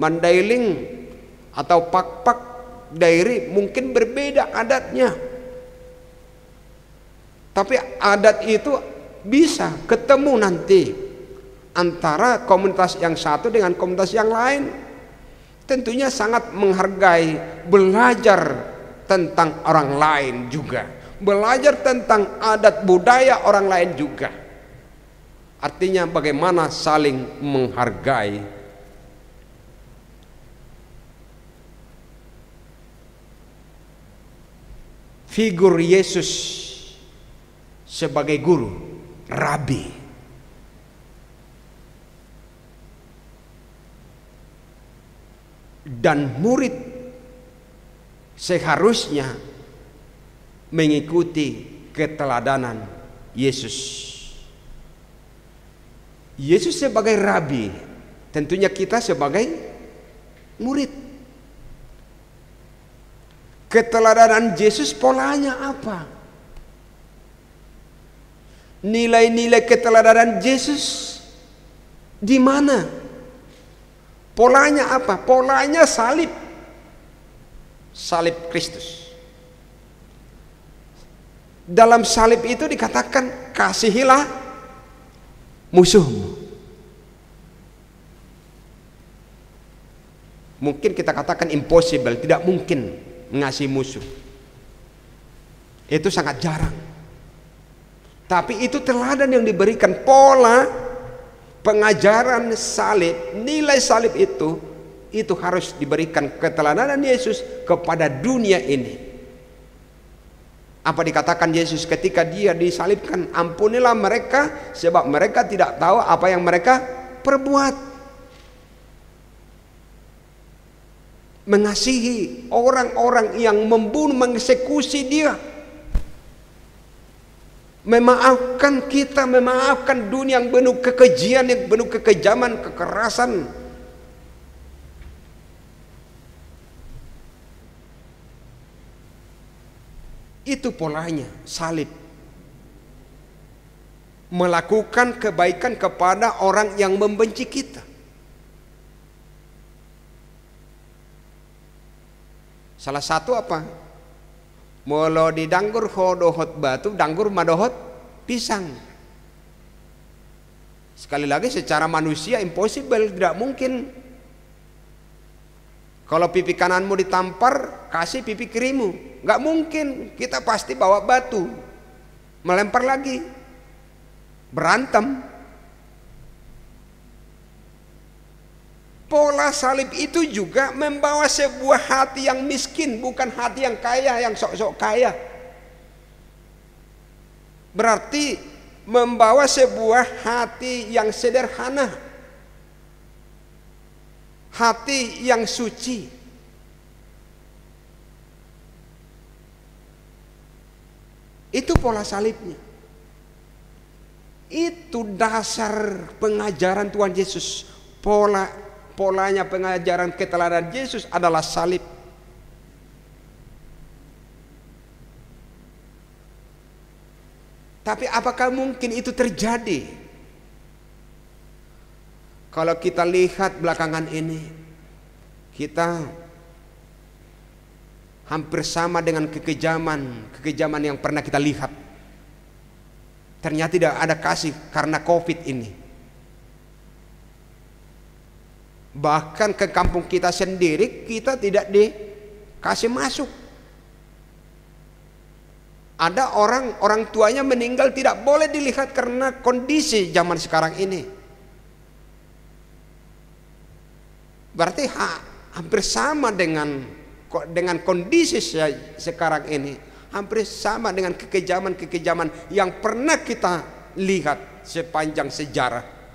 Mandailing atau Pak-Pak Dairi mungkin berbeda adatnya. Tapi adat itu bisa ketemu nanti antara komunitas yang satu dengan komunitas yang lain. Tentunya sangat menghargai belajar tentang orang lain juga, belajar tentang adat budaya orang lain juga. Artinya bagaimana saling menghargai. Figur Yesus sebagai guru, rabi. Dan murid seharusnya mengikuti keteladanan Yesus. Yesus sebagai rabi, tentunya kita sebagai murid. Keteladanan Yesus polanya apa? Nilai-nilai keteladanan Yesus di mana? Polanya apa? Polanya salib. Salib Kristus. Dalam salib itu dikatakan kasihilah musuhmu. Mungkin kita katakan impossible, tidak mungkin mengasihi musuh. Itu sangat jarang. Tapi itu teladan yang diberikan, pola pengajaran salib, nilai salib itu harus diberikan keteladanan Yesus kepada dunia ini. Apa dikatakan Yesus ketika dia disalibkan? Ampunilah mereka sebab mereka tidak tahu apa yang mereka perbuat. Mengasihi orang-orang yang membunuh, mengeksekusi dia. Memaafkan kita, memaafkan dunia yang penuh kekejian, yang penuh kekejaman, kekerasan. Itu polanya salib. Melakukan kebaikan kepada orang yang membenci kita. Salah satu apa? Molo di danggur hodohot batu, danggur madohot pisang. Sekali lagi secara manusia impossible, tidak mungkin. Kalau pipi kananmu ditampar, kasih pipi kirimu. Nggak mungkin, kita pasti bawa batu, melempar lagi, berantem. Pola salib itu juga membawa sebuah hati yang miskin, bukan hati yang kaya, yang sok-sok kaya. Berarti membawa sebuah hati yang sederhana, hati yang suci. Itu pola salibnya. Itu dasar pengajaran Tuhan Yesus. Polanya pengajaran keteladanan Yesus adalah salib. Tapi apakah mungkin itu terjadi? Kalau kita lihat belakangan ini, kita hampir sama dengan kekejaman yang pernah kita lihat. Ternyata tidak ada kasih karena COVID ini. Bahkan ke kampung kita sendiri, kita tidak dikasih masuk. Ada orang tuanya meninggal tidak boleh dilihat karena kondisi zaman sekarang ini. Berarti hampir sama dengan kondisi sekarang ini, hampir sama dengan kekejaman yang pernah kita lihat sepanjang sejarah.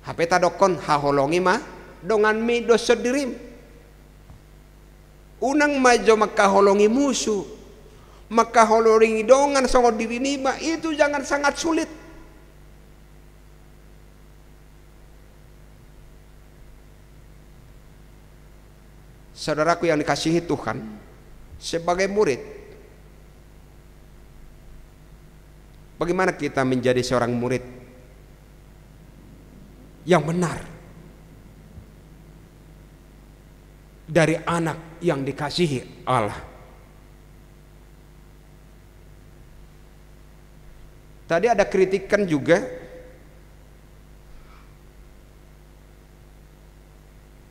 Hapeta dokon haholongi mah dongan mi dosa dirim. Unang majo makaholongi musuh, makaholongi dongan songo dirinima, itu jangan sangat sulit. Saudaraku yang dikasihi Tuhan, sebagai murid, bagaimana kita menjadi seorang murid yang benar dari anak yang dikasihi Allah? Tadi ada kritikan juga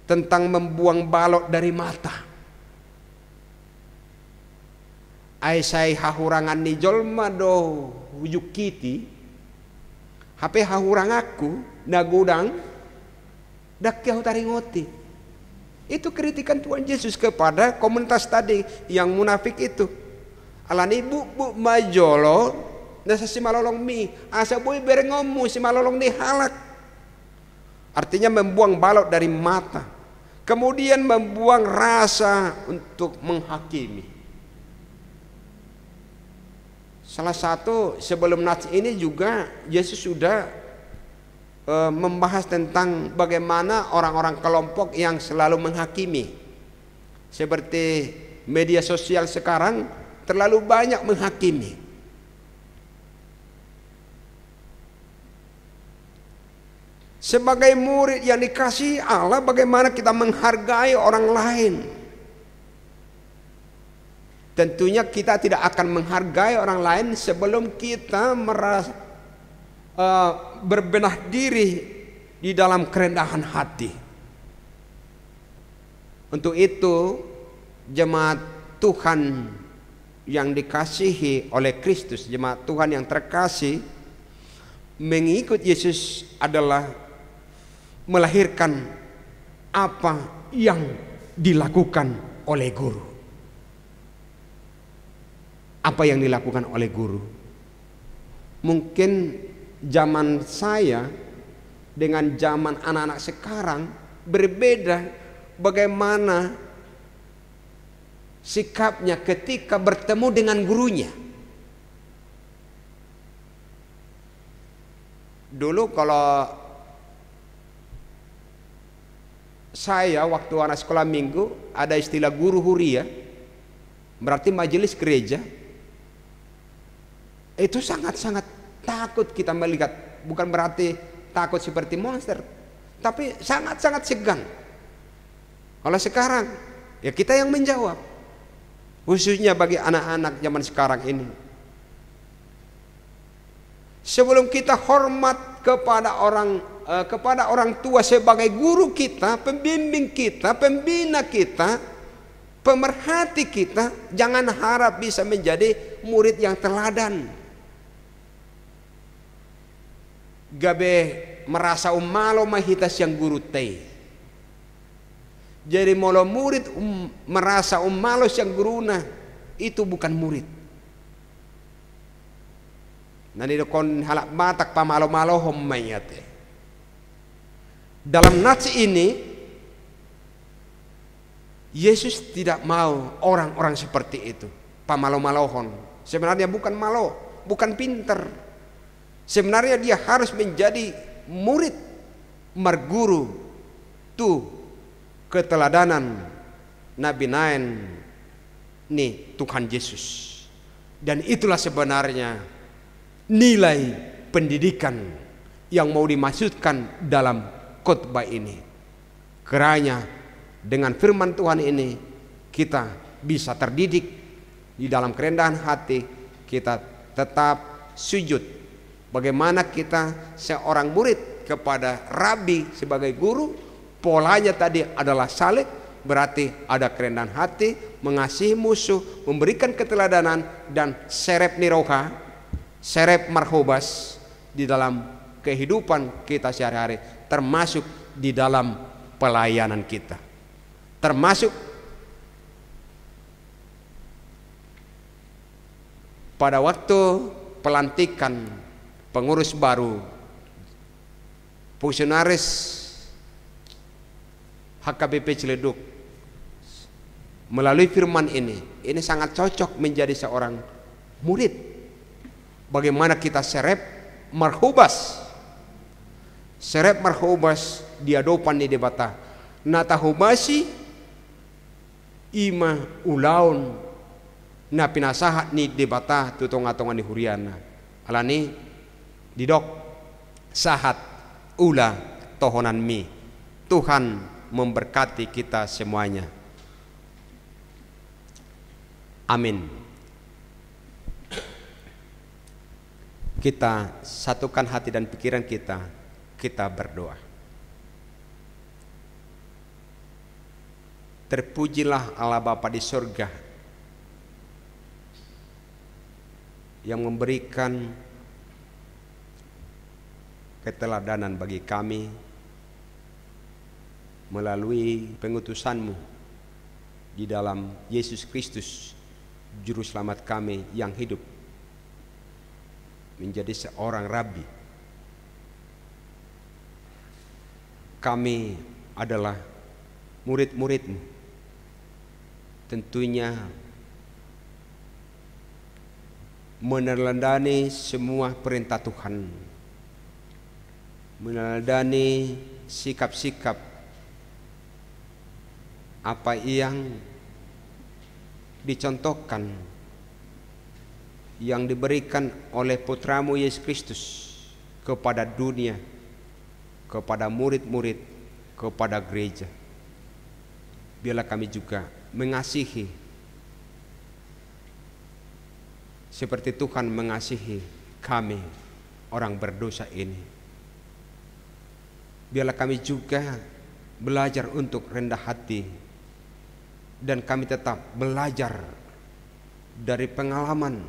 tentang membuang balok dari mata. Aisai hahurangan ni jolma do hujuk kiti, hape hahurang aku nagudang dakya taringoti. Itu kritikan Tuhan Yesus kepada komunitas tadi yang munafik itu. Alani bu majolo nasa si malolong mi asa boy berengomu si malolong ni halak. Artinya membuang balok dari mata, kemudian membuang rasa untuk menghakimi. Salah satu sebelum nats ini juga Yesus sudah membahas tentang bagaimana orang-orang kelompok yang selalu menghakimi. Seperti media sosial sekarang terlalu banyak menghakimi. Sebagai murid yang dikasihi Allah, bagaimana kita menghargai orang lain? Tentunya kita tidak akan menghargai orang lain sebelum kita merasa berbenah diri di dalam kerendahan hati. Untuk itu, jemaat Tuhan yang dikasihi oleh Kristus, jemaat Tuhan yang terkasih, mengikut Yesus adalah melahirkan apa yang dilakukan oleh guru. Apa yang dilakukan oleh guru? Mungkin zaman saya dengan zaman anak-anak sekarang berbeda bagaimana sikapnya ketika bertemu dengan gurunya. Dulu kalau saya waktu anak sekolah minggu ada istilah guru huria, berarti majelis gereja. Itu sangat-sangat takut kita melihat, bukan berarti takut seperti monster, tapi sangat-sangat segan. Kalau sekarang ya kita yang menjawab, khususnya bagi anak-anak zaman sekarang ini. Sebelum kita hormat kepada orang kepada orang tua sebagai guru kita, pembimbing kita, pembina kita, pemerhati kita. Jangan harap bisa menjadi murid yang teladan. Gabe merasa umalo mahitas yang guru teh. Jadi molo murid merasa malos yang guruna, itu bukan murid. Nani kon halak batak pamalo-malo hommayate. Dalam nats ini Yesus tidak mau orang-orang seperti itu, pamalo-malohon. Sebenarnya bukan malo, bukan pinter. Sebenarnya dia harus menjadi murid marguru tu keteladanan Nabi Nain nih Tuhan Yesus. Dan itulah sebenarnya nilai pendidikan yang mau dimaksudkan dalam khotbah ini. Kiranya dengan firman Tuhan ini kita bisa terdidik di dalam kerendahan hati, kita tetap sujud. Bagaimana kita seorang murid kepada Rabi sebagai guru, polanya tadi adalah saleh, berarti ada kerendahan hati, mengasihi musuh, memberikan keteladanan, dan serep niroha, serep marhobas di dalam kehidupan kita sehari-hari, termasuk di dalam pelayanan kita, termasuk pada waktu pelantikan pengurus baru, fungsionaris HKBP Ciledug. Melalui firman ini sangat cocok menjadi seorang murid. Bagaimana kita serep marhubas, serep marhubas diadopan di debata natahubasi ima ulaun na pinasahat ni debata tutong-atongan di huriana alani didok sahat ula tohonan mi. Tuhan memberkati kita semuanya. Amin. Kita satukan hati dan pikiran kita, kita berdoa. Terpujilah Allah Bapa di surga yang memberikan keteladanan bagi kami melalui pengutusan-Mu di dalam Yesus Kristus, Juru Selamat kami yang hidup, menjadi seorang Rabi. Kami adalah murid-murid-Mu, tentunya meneladani semua perintah Tuhan, meneladani sikap-sikap apa yang dicontohkan, yang diberikan oleh Putra-Mu Yesus Kristus kepada dunia, kepada murid-murid, kepada gereja. Biarlah kami juga mengasihi seperti Tuhan mengasihi kami orang berdosa ini. Biarlah kami juga belajar untuk rendah hati, dan kami tetap belajar dari pengalaman,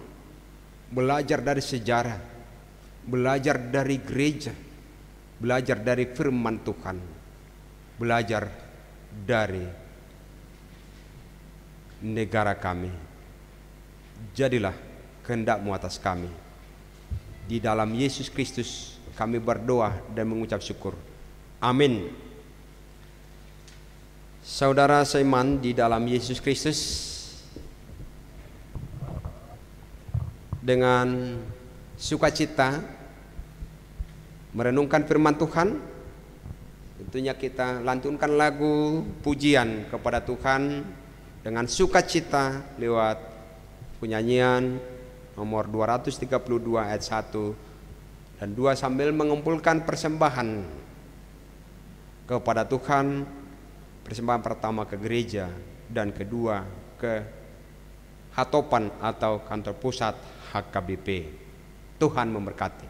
belajar dari sejarah, belajar dari gereja, belajar dari firman Tuhan, belajar dari negara kami. Jadilah kehendak-Mu atas kami. Di dalam Yesus Kristus kami berdoa dan mengucap syukur. Amin. Saudara seiman di dalam Yesus Kristus, dengan sukacita merenungkan firman Tuhan, tentunya kita lantunkan lagu pujian kepada Tuhan dengan sukacita lewat penyanyian nomor 232 ayat 1 dan 2 sambil mengumpulkan persembahan kepada Tuhan. Persembahan pertama ke gereja dan kedua ke Hatopan atau kantor pusat HKBP. Tuhan memberkati.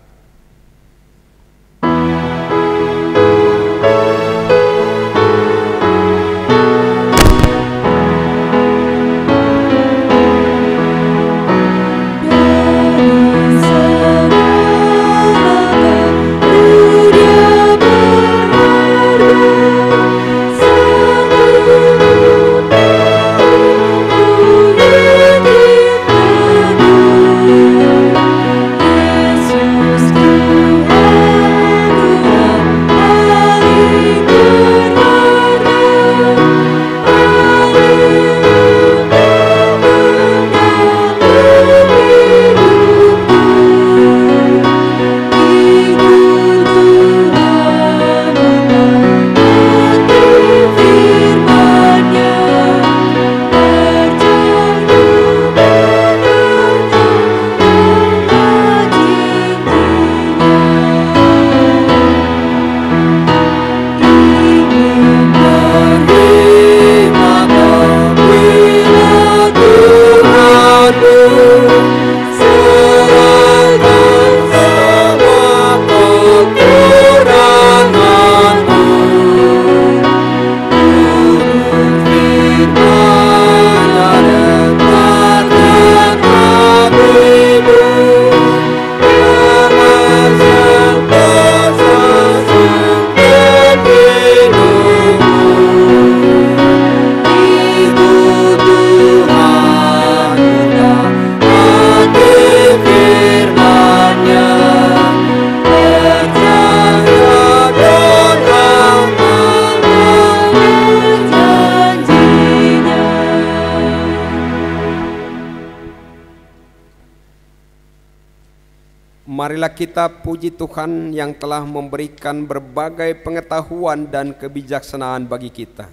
Marilah kita puji Tuhan yang telah memberikan berbagai pengetahuan dan kebijaksanaan bagi kita.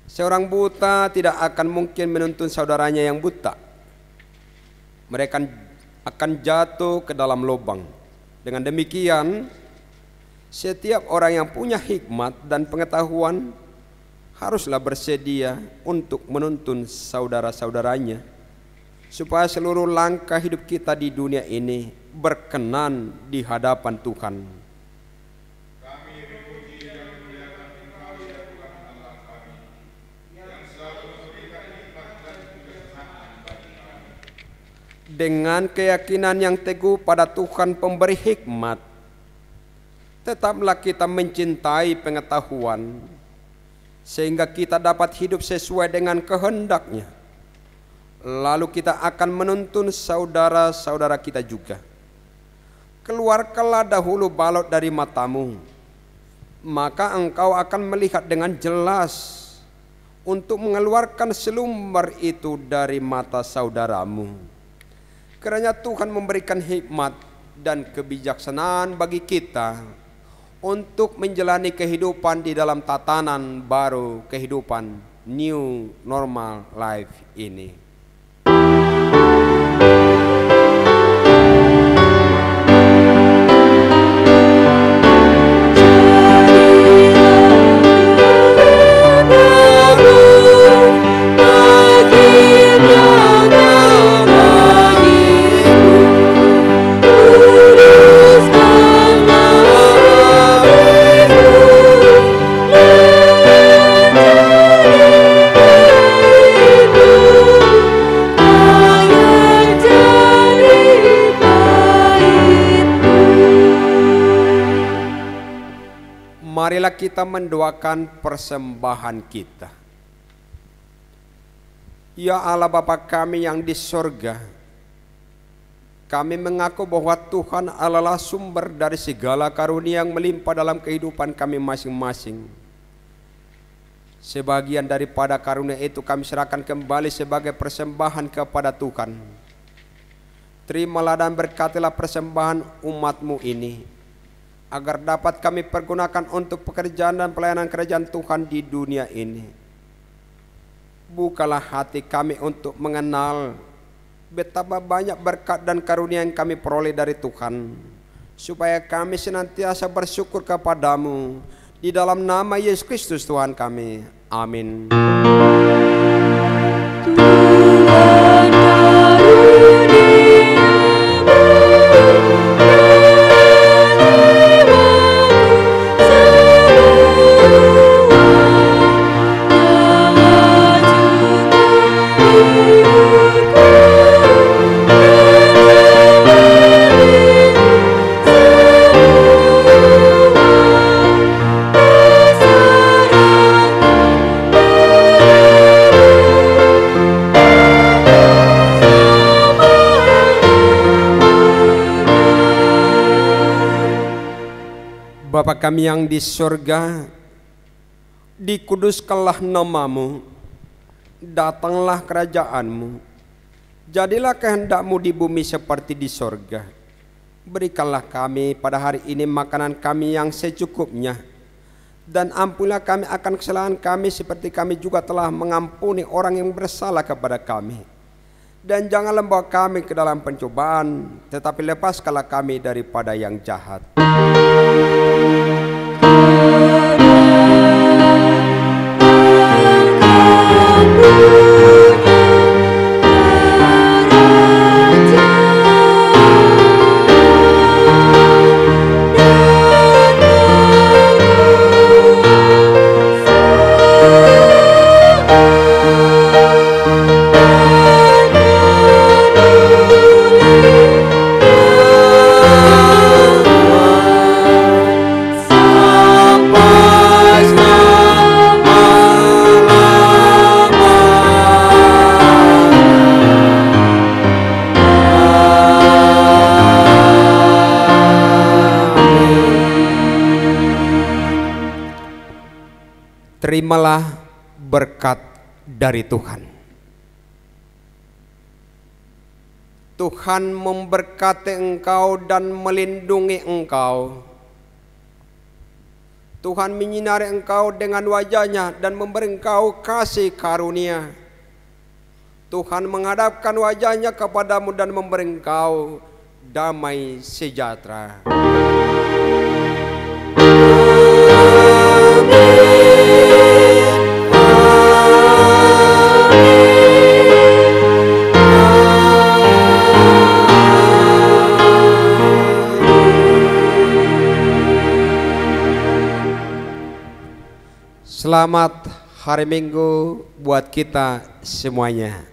Seorang buta tidak akan mungkin menuntun saudaranya yang buta. Mereka akan jatuh ke dalam lubang. Dengan demikian, setiap orang yang punya hikmat dan pengetahuan haruslah bersedia untuk menuntun saudara-saudaranya, supaya seluruh langkah hidup kita di dunia ini berkenan di hadapan Tuhan. Kami memuji dan memuliakan Engkau ya Tuhan Allah kami, yang selalu memberikan hikmat dan kebijaksanaan bagi kami. Dengan keyakinan yang teguh pada Tuhan pemberi hikmat, tetaplah kita mencintai pengetahuan, sehingga kita dapat hidup sesuai dengan kehendak-Nya. Lalu kita akan menuntun saudara-saudara kita juga. Keluarkanlah dahulu balok dari matamu, maka engkau akan melihat dengan jelas untuk mengeluarkan selumbar itu dari mata saudaramu. Kiranya Tuhan memberikan hikmat dan kebijaksanaan bagi kita untuk menjalani kehidupan di dalam tatanan baru, kehidupan new normal life ini. Marilah kita mendoakan persembahan kita. Ya Allah Bapa kami yang di sorga, kami mengaku bahwa Tuhan adalah sumber dari segala karunia yang melimpah dalam kehidupan kami masing-masing. Sebagian daripada karunia itu kami serahkan kembali sebagai persembahan kepada Tuhan. Terimalah dan berkatilah persembahan umat-Mu ini, agar dapat kami pergunakan untuk pekerjaan dan pelayanan kerajaan Tuhan di dunia ini. Bukalah hati kami untuk mengenal betapa banyak berkat dan karunia yang kami peroleh dari Tuhan, supaya kami senantiasa bersyukur kepadamu. Di dalam nama Yesus Kristus Tuhan kami. Amin. Bapa kami yang di surga, dikuduskanlah nama-Mu, datanglah kerajaan-Mu, jadilah kehendak-Mu di bumi seperti di surga. Berikanlah kami pada hari ini makanan kami yang secukupnya, dan ampunilah kami akan kesalahan kami seperti kami juga telah mengampuni orang yang bersalah kepada kami. Dan janganlah membawa kami ke dalam pencobaan, tetapi lepaskanlah kami daripada yang jahat. Terimalah berkat dari Tuhan. Tuhan memberkati engkau dan melindungi engkau. Tuhan menyinari engkau dengan wajah-Nya dan memberi engkau kasih karunia. Tuhan menghadapkan wajah-Nya kepadamu dan memberi engkau damai sejahtera. Selamat hari Minggu buat kita semuanya.